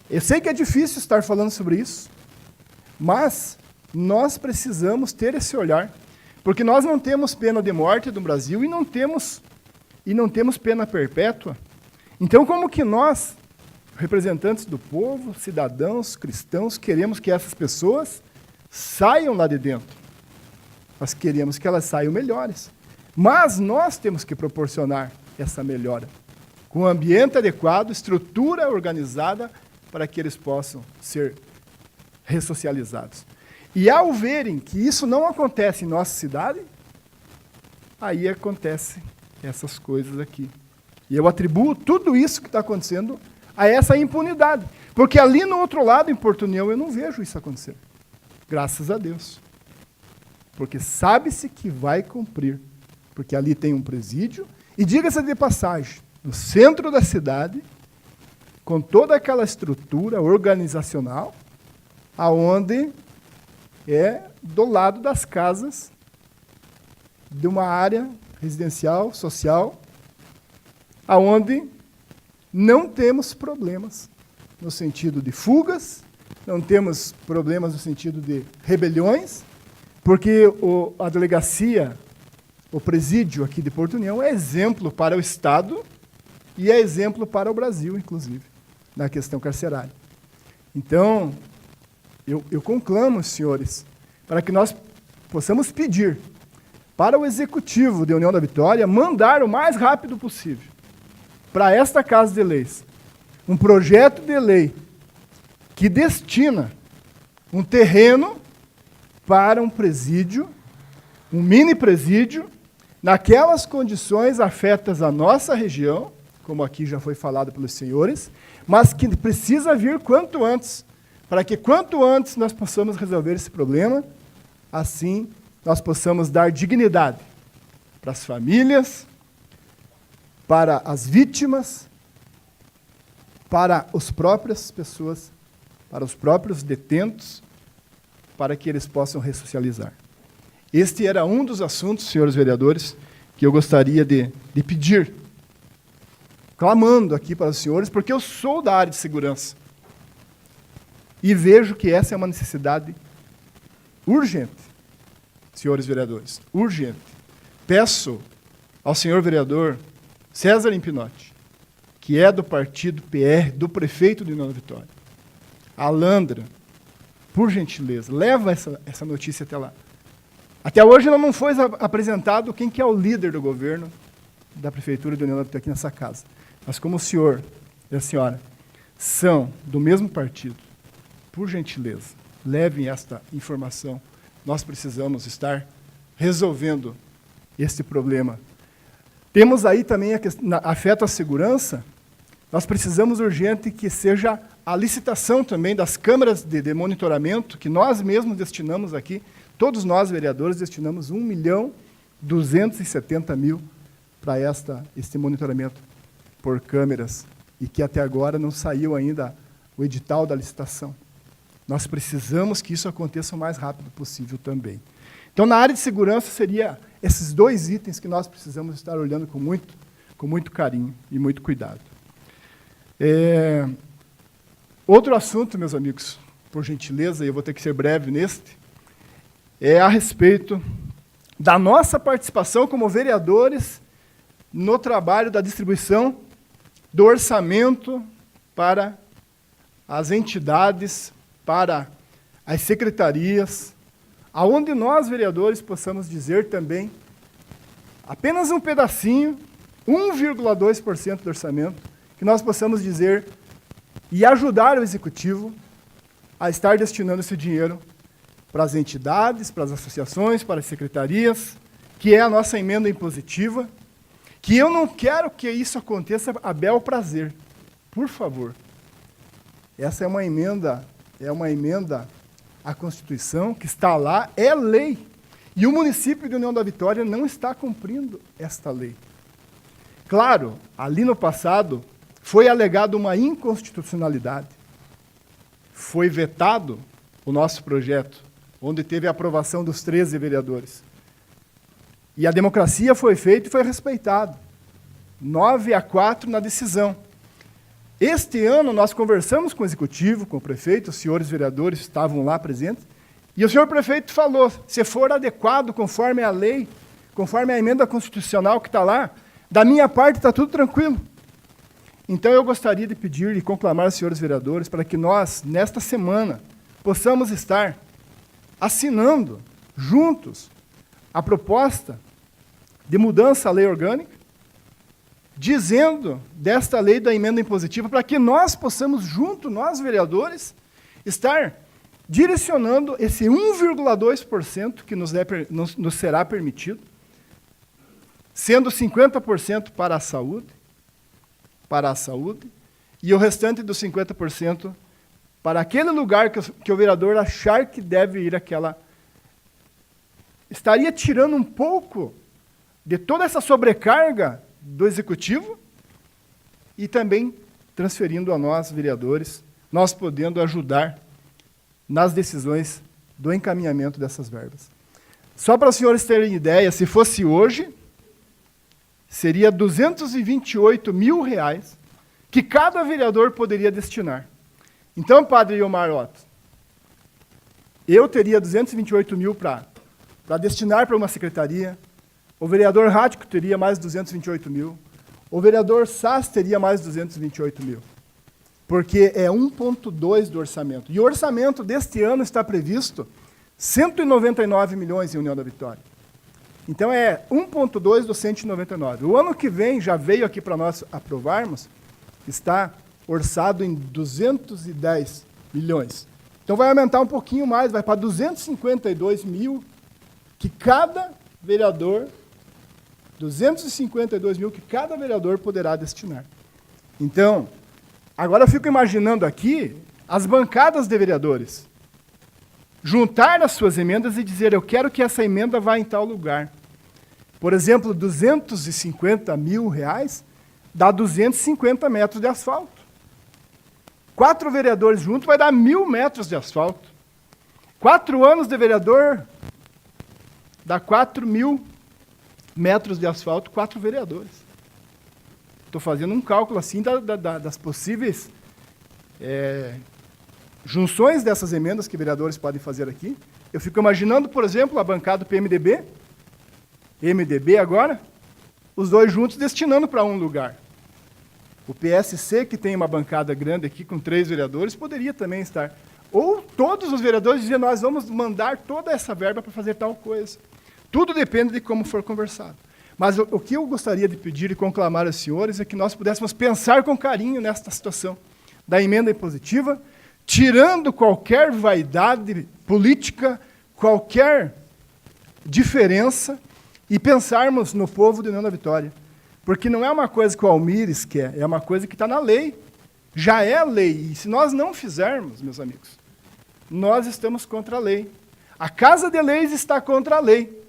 Eu sei que é difícil estar falando sobre isso, mas nós precisamos ter esse olhar, porque nós não temos pena de morte no Brasil e não temos pena perpétua. Então, como que nós, representantes do povo, cidadãos, cristãos, queremos que essas pessoas saiam lá de dentro? Nós queremos que elas saiam melhores. Mas nós temos que proporcionar essa melhora, com um ambiente adequado, estrutura organizada, para que eles possam ser ressocializados. E ao verem que isso não acontece em nossa cidade, aí acontecem essas coisas aqui. E eu atribuo tudo isso que está acontecendo a essa impunidade. Porque ali no outro lado, em Porto União, eu não vejo isso acontecer. Graças a Deus. Porque sabe-se que vai cumprir. Porque ali tem um presídio, e diga-se de passagem, no centro da cidade, com toda aquela estrutura organizacional, aonde é do lado das casas de uma área residencial, social, aonde não temos problemas no sentido de fugas, não temos problemas no sentido de rebeliões, porque a delegacia, o presídio aqui de Porto União é exemplo para o Estado e é exemplo para o Brasil, inclusive, na questão carcerária. Então, eu conclamo, senhores, para que nós possamos pedir para o Executivo de União da Vitória mandar o mais rápido possível para esta Casa de Leis um projeto de lei que destina um terreno para um presídio, um mini presídio, naquelas condições afetas à nossa região, como aqui já foi falado pelos senhores, mas que precisa vir quanto antes, para que quanto antes nós possamos resolver esse problema, assim nós possamos dar dignidade para as famílias, para as vítimas, para as próprias pessoas, para os próprios detentos, para que eles possam ressocializar. Este era um dos assuntos, senhores vereadores, que eu gostaria de pedir, clamando aqui para os senhores, porque eu sou da área de segurança e vejo que essa é uma necessidade urgente, senhores vereadores, urgente. Peço ao senhor vereador César Impinotti, que é do partido PR, do prefeito de União da Vitória, Alandra, por gentileza, leva essa notícia até lá. Até hoje não foi apresentado quem que é o líder do governo da Prefeitura de União da Vitória aqui nessa casa. Mas como o senhor e a senhora são do mesmo partido, por gentileza, levem esta informação. Nós precisamos estar resolvendo este problema. Temos aí também a questão, afeta a segurança, nós precisamos urgente que seja a licitação também das câmaras de monitoramento, que nós mesmos destinamos aqui, todos nós, vereadores, destinamos 1.270.000 para este monitoramento por câmeras, e que até agora não saiu ainda o edital da licitação. Nós precisamos que isso aconteça o mais rápido possível também. Então, na área de segurança, seria esses dois itens que nós precisamos estar olhando com muito carinho e muito cuidado. Outro assunto, meus amigos, por gentileza, e eu vou ter que ser breve neste, é a respeito da nossa participação como vereadores no trabalho da distribuição do orçamento para as entidades, para as secretarias, aonde nós, vereadores, possamos dizer também apenas um pedacinho, 1,2% do orçamento, que nós possamos dizer e ajudar o Executivo a estar destinando esse dinheiro para as entidades, para as associações, para as secretarias, que é a nossa emenda impositiva, que eu não quero que isso aconteça a bel prazer. Por favor. Essa é uma emenda à Constituição, que está lá, é lei. E o município de União da Vitória não está cumprindo esta lei. Claro, ali no passado, foi alegado uma inconstitucionalidade. Foi vetado o nosso projeto, onde teve a aprovação dos 13 vereadores. E a democracia foi feita e foi respeitada. 9-4 na decisão. Este ano, nós conversamos com o Executivo, com o prefeito, os senhores vereadores estavam lá presentes, e o senhor prefeito falou, se for adequado conforme a lei, conforme a emenda constitucional que está lá, da minha parte está tudo tranquilo. Então, eu gostaria de pedir e conclamar os senhores vereadores para que nós, nesta semana, possamos estar assinando, juntos, a proposta de mudança à lei orgânica, dizendo desta lei da emenda impositiva, para que nós possamos, junto, nós, vereadores, estar direcionando esse 1,2% que nos será permitido, sendo 50% para a saúde, e o restante dos 50% para aquele lugar que o vereador achar que deve ir aquela. Estaria tirando um pouco de toda essa sobrecarga do executivo e também transferindo a nós, vereadores, nós podendo ajudar nas decisões do encaminhamento dessas verbas. Só para os senhores terem ideia, se fosse hoje, seria R$ 228 mil que cada vereador poderia destinar. Então, padre Iomar Otto, eu teria 228 mil para destinar para uma secretaria, o vereador Rático teria mais 228 mil, o vereador Sass teria mais 228 mil, porque é 1,2 do orçamento. E o orçamento deste ano está previsto 199 milhões em União da Vitória. Então, é 1,2 do 199. O ano que vem, já veio aqui para nós aprovarmos, está orçado em 210 milhões. Então, vai aumentar um pouquinho mais, vai para 252 mil, que cada vereador, 252 mil que cada vereador poderá destinar. Então, agora eu fico imaginando aqui as bancadas de vereadores juntar as suas emendas e dizer, eu quero que essa emenda vá em tal lugar. Por exemplo, 250 mil reais dá 250 metros de asfalto. 4 vereadores juntos vai dar 1.000 metros de asfalto. 4 anos de vereador dá 4.000 metros de asfalto, 4 vereadores. Estou fazendo um cálculo assim das possíveis junções dessas emendas que vereadores podem fazer aqui. Eu fico imaginando, por exemplo, a bancada do PMDB, MDB agora, os dois juntos destinando para um lugar. O PSC, que tem uma bancada grande aqui com 3 vereadores, poderia também estar. Ou todos os vereadores diziam, nós vamos mandar toda essa verba para fazer tal coisa. Tudo depende de como for conversado. Mas o que eu gostaria de pedir e conclamar aos senhores é que nós pudéssemos pensar com carinho nesta situação da emenda impositiva, tirando qualquer vaidade política, qualquer diferença, e pensarmos no povo de União da Vitória. Porque não é uma coisa que o Almires quer, é uma coisa que está na lei. Já é lei. E se nós não fizermos, meus amigos, nós estamos contra a lei. A Casa de Leis está contra a lei.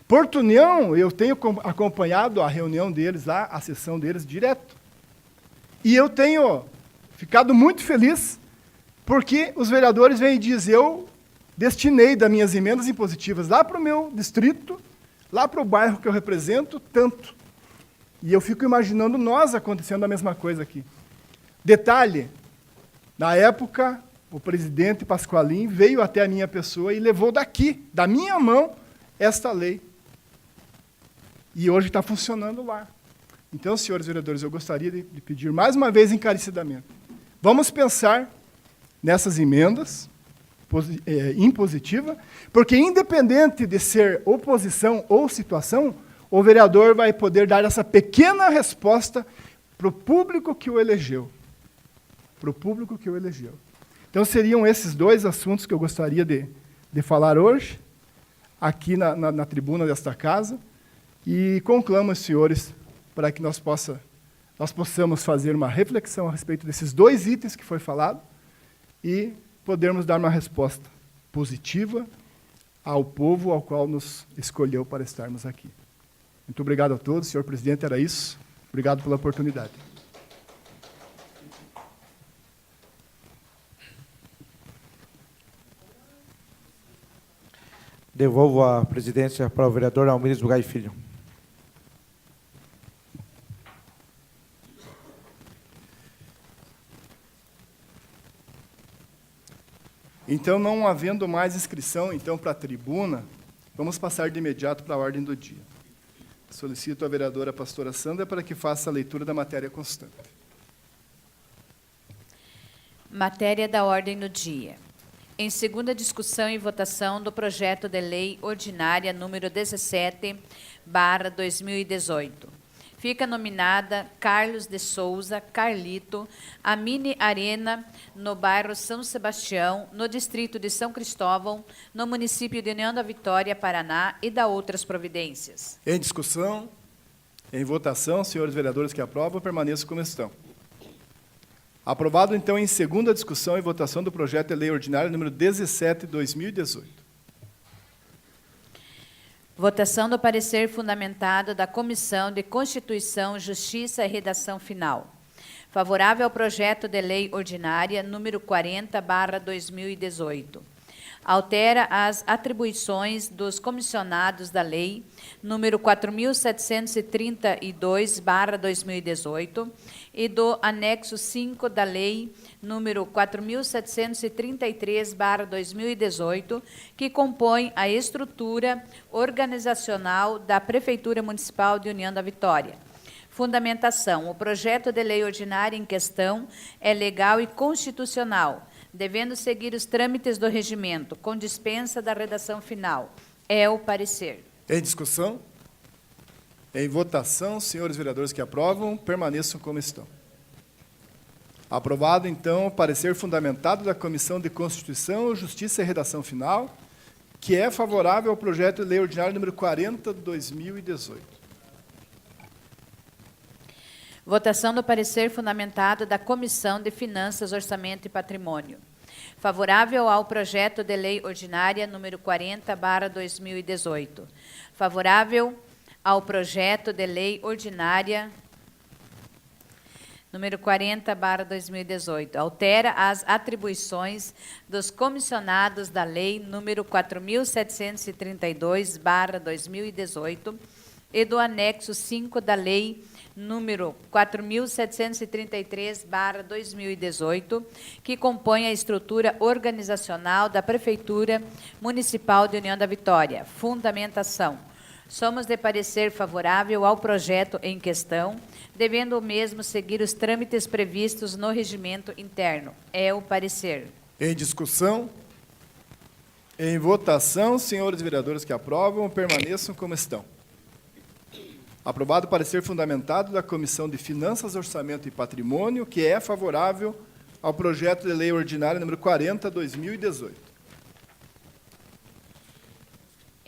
Porto União, eu tenho acompanhado a reunião deles lá, a sessão deles direto. E eu tenho ficado muito feliz, porque os vereadores vêm e dizem, eu destinei das minhas emendas impositivas lá para o meu distrito, lá para o bairro que eu represento, tanto. E eu fico imaginando nós acontecendo a mesma coisa aqui. Detalhe, na época, o presidente Pasqualim veio até a minha pessoa e levou daqui, da minha mão, esta lei. E hoje está funcionando lá. Então, senhores vereadores, eu gostaria de pedir mais uma vez encarecidamente. Vamos pensar nessas emendas impositivas, porque independente de ser oposição ou situação, o vereador vai poder dar essa pequena resposta para o público que o elegeu. Para o público que o elegeu. Então, seriam esses 2 assuntos que eu gostaria de falar hoje, aqui na tribuna desta casa, e conclamo os senhores para que nós possamos fazer uma reflexão a respeito desses 2 itens que foi falado e podermos dar uma resposta positiva ao povo ao qual nos escolheu para estarmos aqui. Muito obrigado a todos, senhor presidente, era isso. Obrigado pela oportunidade. Devolvo a presidência para o vereador Almires Bugai Filho. Então, não havendo mais inscrição para a tribuna, vamos passar de imediato para a ordem do dia. Solicito a vereadora pastora Sandra para que faça a leitura da matéria constante. Matéria da ordem do dia. Em segunda discussão e votação do projeto de lei ordinária número 17/2018. Fica nominada Carlos de Souza, Carlito, a mini arena no bairro São Sebastião, no distrito de São Cristóvão, no município de União da Vitória, Paraná, e da outras providências. Em discussão, em votação, senhores vereadores que aprovam, permaneçam como estão. Aprovado, então, em segunda discussão e votação do projeto de lei ordinário número 17/2018. Votação do parecer fundamentado da Comissão de Constituição, Justiça e Redação Final. Favorável ao projeto de lei ordinária número 40/2018. Altera as atribuições dos comissionados da lei número 4732/2018 e do anexo 5 da lei número 4733/2018, que compõe a estrutura organizacional da Prefeitura Municipal de União da Vitória. Fundamentação: o projeto de lei ordinária em questão é legal e constitucional, devendo seguir os trâmites do regimento, com dispensa da redação final. É o parecer. Em discussão? Em votação, senhores vereadores que aprovam, permaneçam como estão. Aprovado, então, o parecer fundamentado da Comissão de Constituição, Justiça e Redação Final, que é favorável ao projeto de lei ordinário número 40/2018. Votação do parecer fundamentado da Comissão de Finanças, Orçamento e Patrimônio. Favorável ao projeto de lei ordinária número 40/2018. Favorável ao projeto de lei ordinária número 40/2018. Altera as atribuições dos comissionados da lei número 4732/2018 e do anexo 5 da lei número 4733/2018, que compõe a estrutura organizacional da Prefeitura Municipal de União da Vitória. Fundamentação: somos de parecer favorável ao projeto em questão, devendo o mesmo seguir os trâmites previstos no regimento interno. É o parecer. Em discussão? Em votação, senhores vereadores que aprovam, permaneçam como estão. Aprovado o parecer fundamentado da Comissão de Finanças, Orçamento e Patrimônio, que é favorável ao projeto de lei ordinário número 40/2018.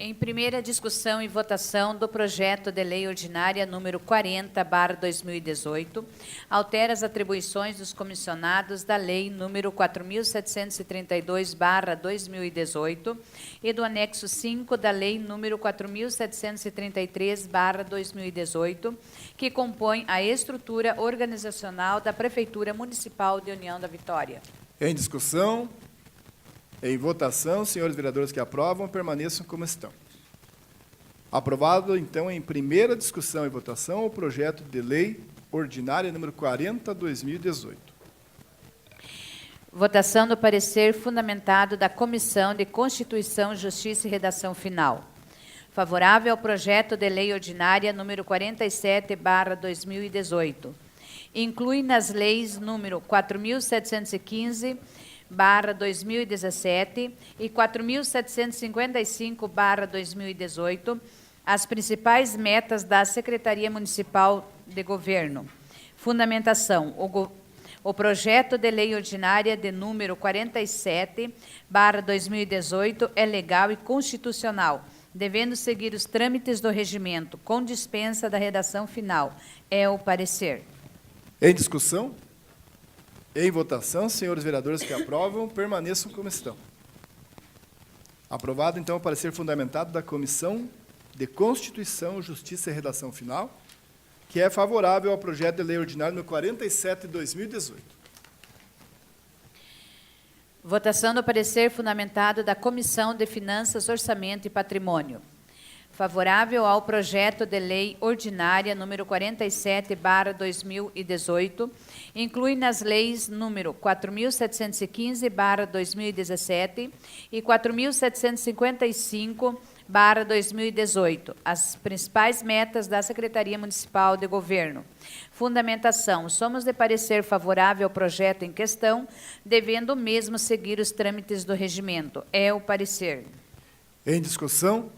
Em primeira discussão e votação do projeto de lei ordinária número 40/2018, altera as atribuições dos comissionados da lei número 4732/2018 e do anexo 5 da lei número 4733/2018, que compõe a estrutura organizacional da Prefeitura Municipal de União da Vitória. Em discussão? Em votação, senhores vereadores que aprovam, permaneçam como estão. Aprovado, então, em primeira discussão e votação, o projeto de lei ordinária número 40/2018. Votação do parecer fundamentado da Comissão de Constituição, Justiça e Redação Final. Favorável ao projeto de lei ordinária número 47/2018. Inclui nas leis número 4715/2017 e 4755/2018 as principais metas da Secretaria Municipal de Governo. Fundamentação: o projeto de lei ordinária de número 47/2018 é legal e constitucional, devendo seguir os trâmites do regimento, com dispensa da redação final. É o parecer. Em discussão? Em votação, senhores vereadores que aprovam, permaneçam como estão. Aprovado, então, o parecer fundamentado da Comissão de Constituição, Justiça e Redação Final, que é favorável ao projeto de lei ordinário número 47/2018. Votação do parecer fundamentado da Comissão de Finanças, Orçamento e Patrimônio. Favorável ao projeto de lei ordinária número 47/2018, inclui nas leis número 4715/2017 e 4755/2018 as principais metas da Secretaria Municipal de Governo. Fundamentação: somos de parecer favorável ao projeto em questão, devendo o mesmo seguir os trâmites do regimento. É o parecer. Em discussão?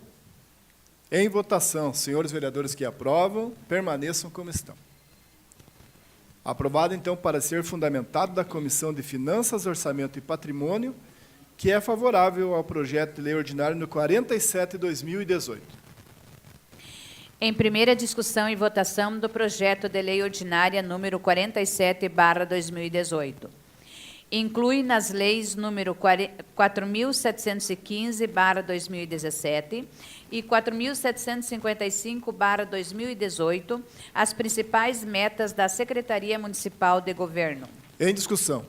Em votação, senhores vereadores que aprovam, permaneçam como estão. Aprovado, então, o parecer fundamentado da Comissão de Finanças, Orçamento e Patrimônio, que é favorável ao projeto de lei ordinário no 47/2018. Em primeira discussão e votação do projeto de lei ordinária número 47/2018. Inclui nas leis número 4.715/2017 e 4.755/2018 as principais metas da Secretaria Municipal de Governo. Em discussão.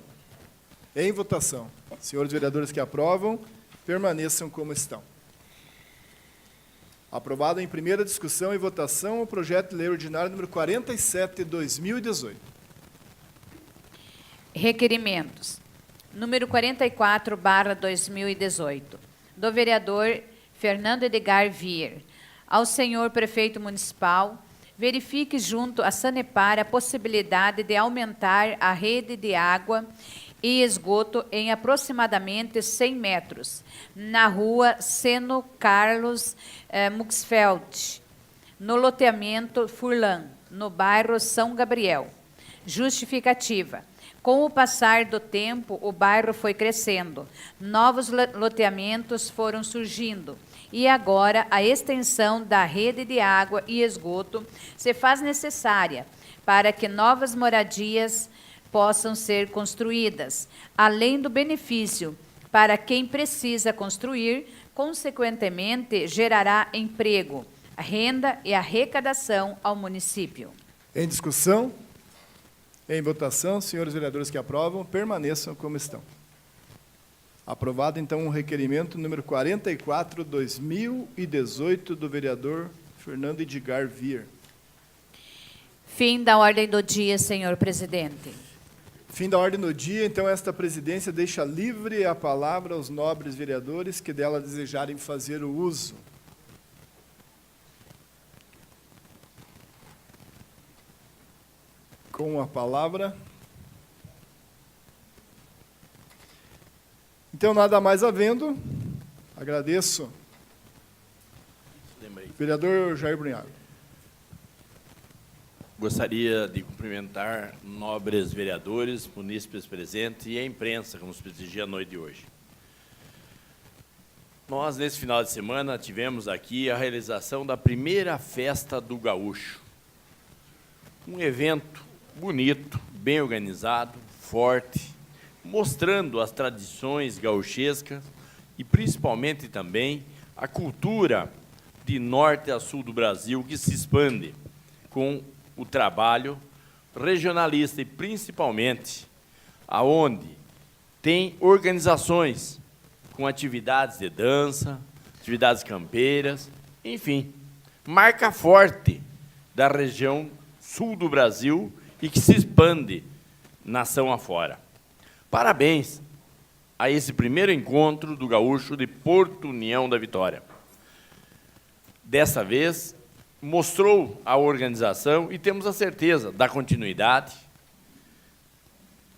Em votação. Senhores vereadores que aprovam, permaneçam como estão. Aprovado em primeira discussão e votação o projeto de lei ordinário número 47/2018. Requerimentos. Número 44/2018. Do vereador Fernando Edgar Vier. Ao senhor prefeito municipal, verifique junto à Sanepar a possibilidade de aumentar a rede de água e esgoto em aproximadamente 100 metros, na rua Seno Carlos Muxfeld, no loteamento Furlan, no bairro São Gabriel. Justificativa. Com o passar do tempo, o bairro foi crescendo, novos loteamentos foram surgindo, e agora a extensão da rede de água e esgoto se faz necessária para que novas moradias possam ser construídas, além do benefício para quem precisa construir, consequentemente gerará emprego, renda e arrecadação ao município. Em discussão, em votação, senhores vereadores que aprovam, permaneçam como estão. Aprovado, então, o requerimento número 44/2018 do vereador Fernando Edgar Vier. Fim da ordem do dia, senhor presidente. Fim da ordem do dia, então esta presidência deixa livre a palavra aos nobres vereadores que dela desejarem fazer o uso. Com a palavra. Então, nada mais havendo, agradeço. Vereador Jair Brunhago. Gostaria de cumprimentar nobres vereadores, munícipes presentes e a imprensa que nos prestigia a noite de hoje. Nós, nesse final de semana, tivemos aqui a realização da primeira festa do Gaúcho. Um evento bonito, bem organizado, forte, mostrando as tradições gauchescas e, principalmente, também a cultura de norte a sul do Brasil que se expande com o trabalho regionalista e, principalmente, aonde tem organizações com atividades de dança, atividades campeiras, enfim, marca forte da região sul do Brasil e que se expande nação afora. Parabéns a esse primeiro encontro do Gaúcho de Porto União da Vitória. Dessa vez, mostrou a organização e temos a certeza da continuidade,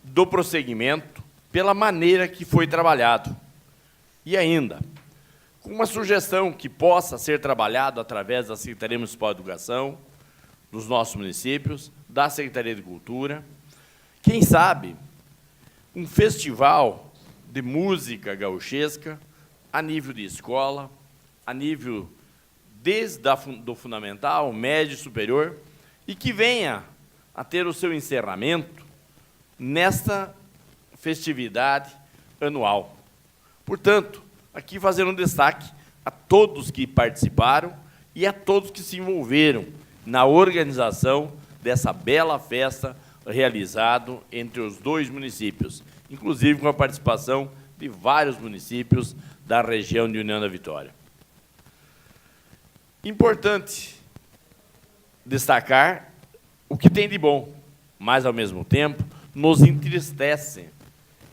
do prosseguimento, pela maneira que foi trabalhado. E ainda, com uma sugestão que possa ser trabalhado através da Secretaria Municipal de Educação, dos nossos municípios, da Secretaria de Cultura, quem sabe, um festival de música gauchesca a nível de escola, a nível desde do fundamental, médio e superior, e que venha a ter o seu encerramento nesta festividade anual. Portanto, aqui fazer um destaque a todos que participaram e a todos que se envolveram na organização dessa bela festa realizada entre os dois municípios, inclusive com a participação de vários municípios da região de União da Vitória. Importante destacar o que tem de bom, mas, ao mesmo tempo, nos entristece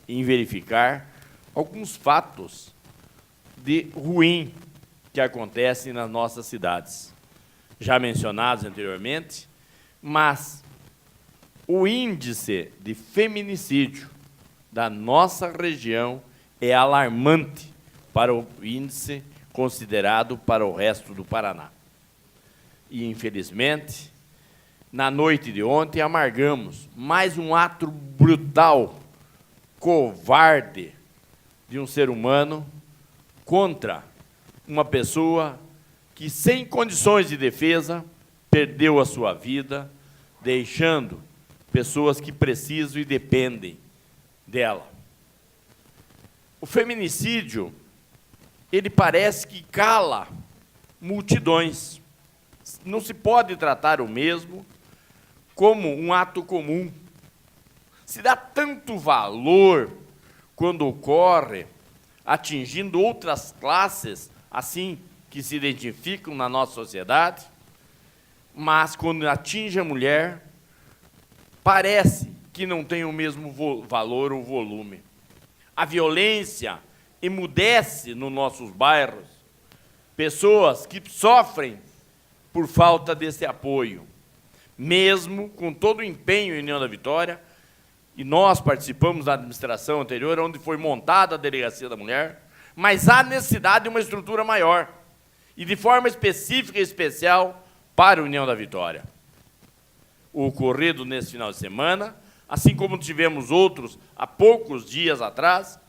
em verificar alguns fatos de ruim que acontecem nas nossas cidades, já mencionados anteriormente, mas o índice de feminicídio da nossa região é alarmante para o índice considerado para o resto do Paraná. E, infelizmente, na noite de ontem, amargamos mais um ato brutal, covarde, de um ser humano contra uma pessoa que, sem condições de defesa, perdeu a sua vida, deixando pessoas que precisam e dependem dela. O feminicídio, ele parece que cala multidões. Não se pode tratar o mesmo como um ato comum. Se dá tanto valor quando ocorre, atingindo outras classes, assim que se identificam na nossa sociedade, mas quando atinge a mulher, parece que não tem o mesmo valor ou volume. A violência emudece nos nossos bairros pessoas que sofrem por falta desse apoio. Mesmo com todo o empenho em União da Vitória, e nós participamos da administração anterior, onde foi montada a Delegacia da Mulher, mas há necessidade de uma estrutura maior, e de forma específica e especial para a União da Vitória. O ocorrido nesse final de semana, assim como tivemos outros há poucos dias atrás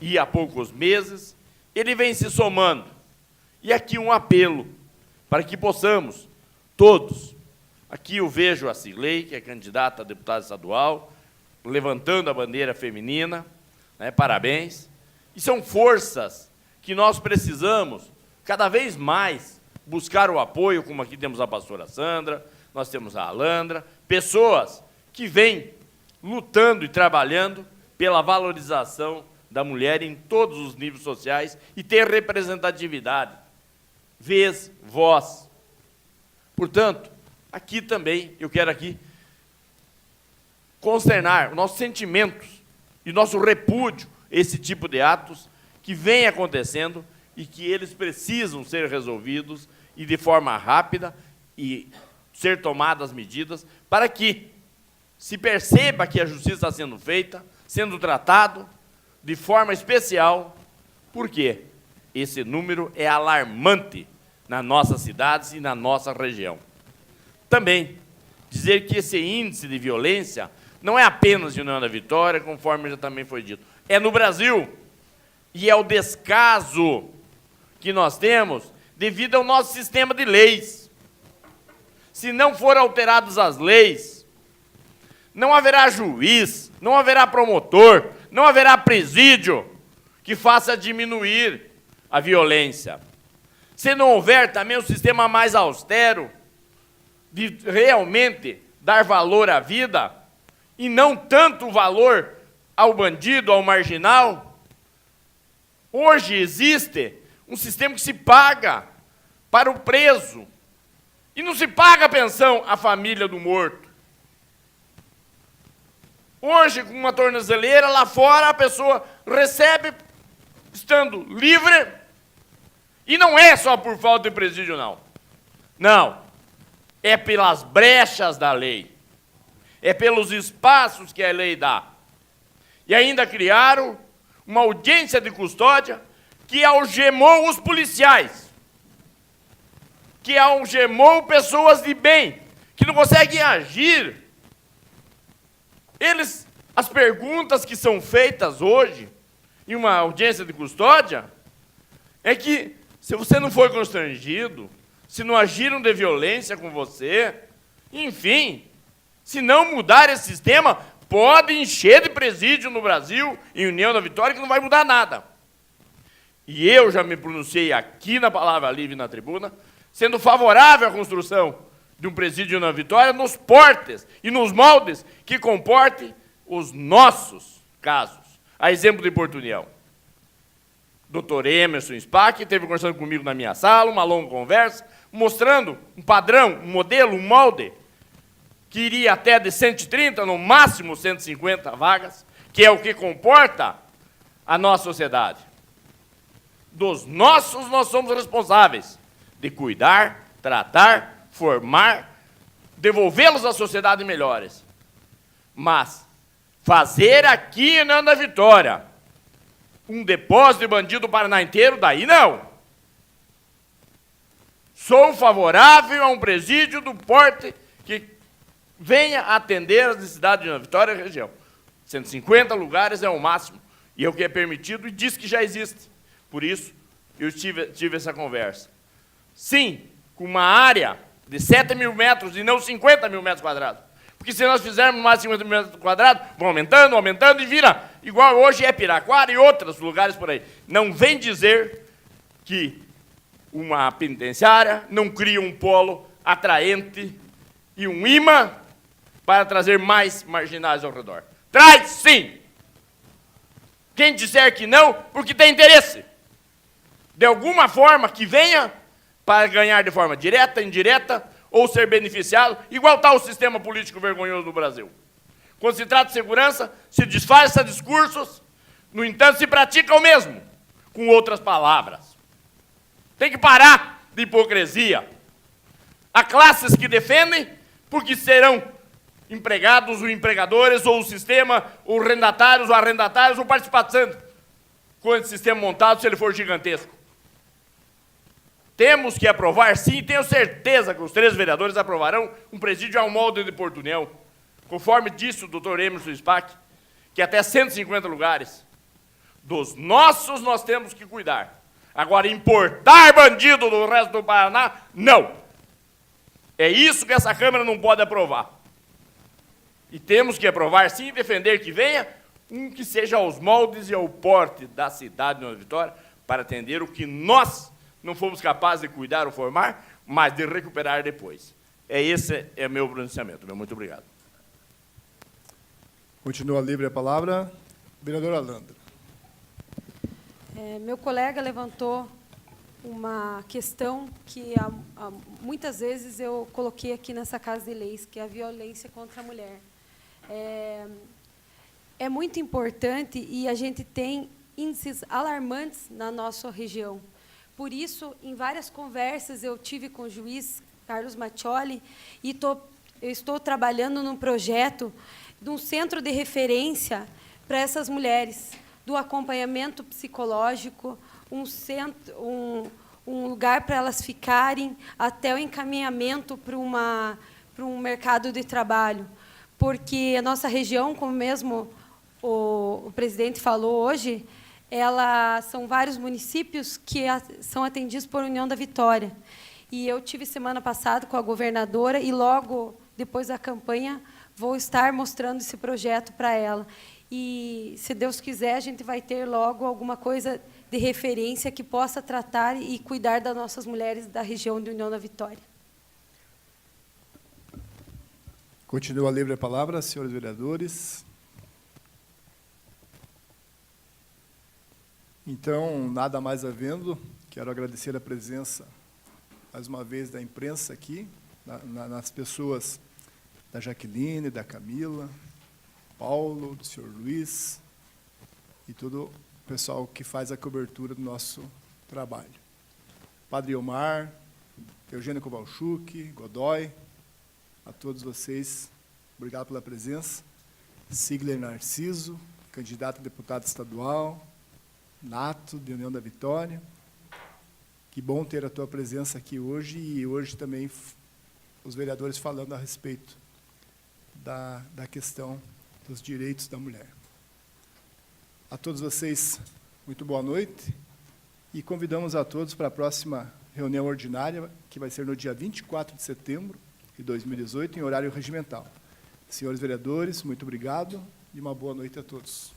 e há poucos meses, ele vem se somando. E aqui um apelo para que possamos, todos, aqui eu vejo a Cirlei, que é candidata a deputada estadual, levantando a bandeira feminina, né, parabéns, e são forças que nós precisamos, cada vez mais, buscar o apoio, como aqui temos a pastora Sandra, nós temos a Alandra, pessoas que vêm lutando e trabalhando pela valorização da mulher em todos os níveis sociais e ter representatividade, vez, voz. Portanto, aqui também, eu quero aqui consternar os nossos sentimentos e nosso repúdio a esse tipo de atos que vem acontecendo e que eles precisam ser resolvidos e de forma rápida e ser tomadas medidas para que se perceba que a justiça está sendo feita, sendo tratado de forma especial, porque esse número é alarmante nas nossas cidades e na nossa região. Também dizer que esse índice de violência não é apenas de União da Vitória, conforme já também foi dito, é no Brasil, e é o descaso que nós temos devido ao nosso sistema de leis. Se não forem alteradas as leis, não haverá juiz, não haverá promotor, não haverá presídio que faça diminuir a violência. Se não houver também um sistema mais austero de realmente dar valor à vida e não tanto valor ao bandido, ao marginal, hoje existe um sistema que se paga para o preso e não se paga a pensão à família do morto. Hoje, com uma tornozeleira, lá fora a pessoa recebe estando livre, e não é só por falta de presídio, não. Não. É pelas brechas da lei. É pelos espaços que a lei dá. E ainda criaram uma audiência de custódia que algemou os policiais, que algemou pessoas de bem, que não conseguem agir. As perguntas que são feitas hoje, em uma audiência de custódia, é que, se você não foi constrangido, se não agiram de violência com você, enfim, se não mudar esse sistema, pode encher de presídio no Brasil, em União da Vitória, que não vai mudar nada. E eu já me pronunciei aqui na Palavra Livre, na tribuna, sendo favorável à construção de um presídio na Vitória, nos portes e nos moldes que comportem os nossos casos. A exemplo de Porto União. Dr. Emerson Spack esteve conversando comigo na minha sala, uma longa conversa, mostrando um padrão, um modelo, um molde, que iria até de 130, no máximo 150 vagas, que é o que comporta a nossa sociedade. Dos nossos, nós somos responsáveis de cuidar, tratar, formar, devolvê-los à sociedade melhores. Mas fazer aqui em União da Vitória um depósito de bandido do Paraná inteiro, daí não. Sou favorável a um presídio do porte que venha atender as necessidades de União da Vitória e região. 150 lugares é o máximo, e é o que é permitido, e diz que já existe. Por isso, eu tive essa conversa. Sim, com uma área de 7 mil metros e não 50 mil metros quadrados. Porque se nós fizermos mais 50 mil metros quadrados, vão aumentando, aumentando e vira igual hoje é Piraquara e outros lugares por aí. Não vem dizer que uma penitenciária não cria um polo atraente e um imã para trazer mais marginais ao redor. Traz sim! Quem disser que não, porque tem interesse. De alguma forma que venha para ganhar de forma direta, indireta, ou ser beneficiado, igual está o sistema político vergonhoso do Brasil. Quando se trata de segurança, se disfarça discursos, no entanto, se pratica o mesmo, com outras palavras. Tem que parar de hipocrisia. Há classes que defendem porque serão empregados ou empregadores, ou o sistema, ou arrendatários, ou participantes com esse sistema montado, se ele for gigantesco. Temos que aprovar, sim, e tenho certeza que os 3 vereadores aprovarão um presídio ao molde de Porto União, conforme disse o doutor Emerson Spack, que até 150 lugares. Dos nossos nós temos que cuidar. Agora, importar bandido do resto do Paraná, não. É isso que essa Câmara não pode aprovar. E temos que aprovar, sim, e defender que venha um que seja aos moldes e ao porte da cidade de Nova Vitória, para atender o que nós não fomos capazes de cuidar ou formar, mas de recuperar depois. Esse é meu pronunciamento. Muito obrigado. Continua livre a palavra. Vereadora Landra. Meu colega levantou uma questão que muitas vezes eu coloquei aqui nessa Casa de Leis, que é a violência contra a mulher. É muito importante e a gente tem índices alarmantes na nossa região. Por isso, em várias conversas, eu tive com o juiz Carlos Maccioli e eu estou trabalhando num projeto de um centro de referência para essas mulheres, do acompanhamento psicológico, um lugar para elas ficarem até o encaminhamento para um mercado de trabalho. Porque a nossa região, como mesmo o presidente falou hoje, são vários municípios que são atendidos por União da Vitória. E eu tive semana passada com a governadora e logo depois da campanha vou estar mostrando esse projeto para ela. E, se Deus quiser, a gente vai ter logo alguma coisa de referência que possa tratar e cuidar das nossas mulheres da região de União da Vitória. Continua livre a palavra, senhores vereadores. Então, nada mais havendo, quero agradecer a presença, mais uma vez, da imprensa aqui, nas pessoas da Jaqueline, da Camila, Paulo, do senhor Luiz e todo o pessoal que faz a cobertura do nosso trabalho. Padre Omar, Eugênio Kowalczuk, Godoy, a todos vocês, obrigado pela presença. Sigler Narciso, candidato a deputado estadual, Nato, de União da Vitória. Que bom ter a tua presença aqui hoje e hoje também os vereadores falando a respeito da questão dos direitos da mulher. A todos vocês, muito boa noite e convidamos a todos para a próxima reunião ordinária, que vai ser no dia 24 de setembro de 2018, em horário regimental. Senhores vereadores, muito obrigado e uma boa noite a todos.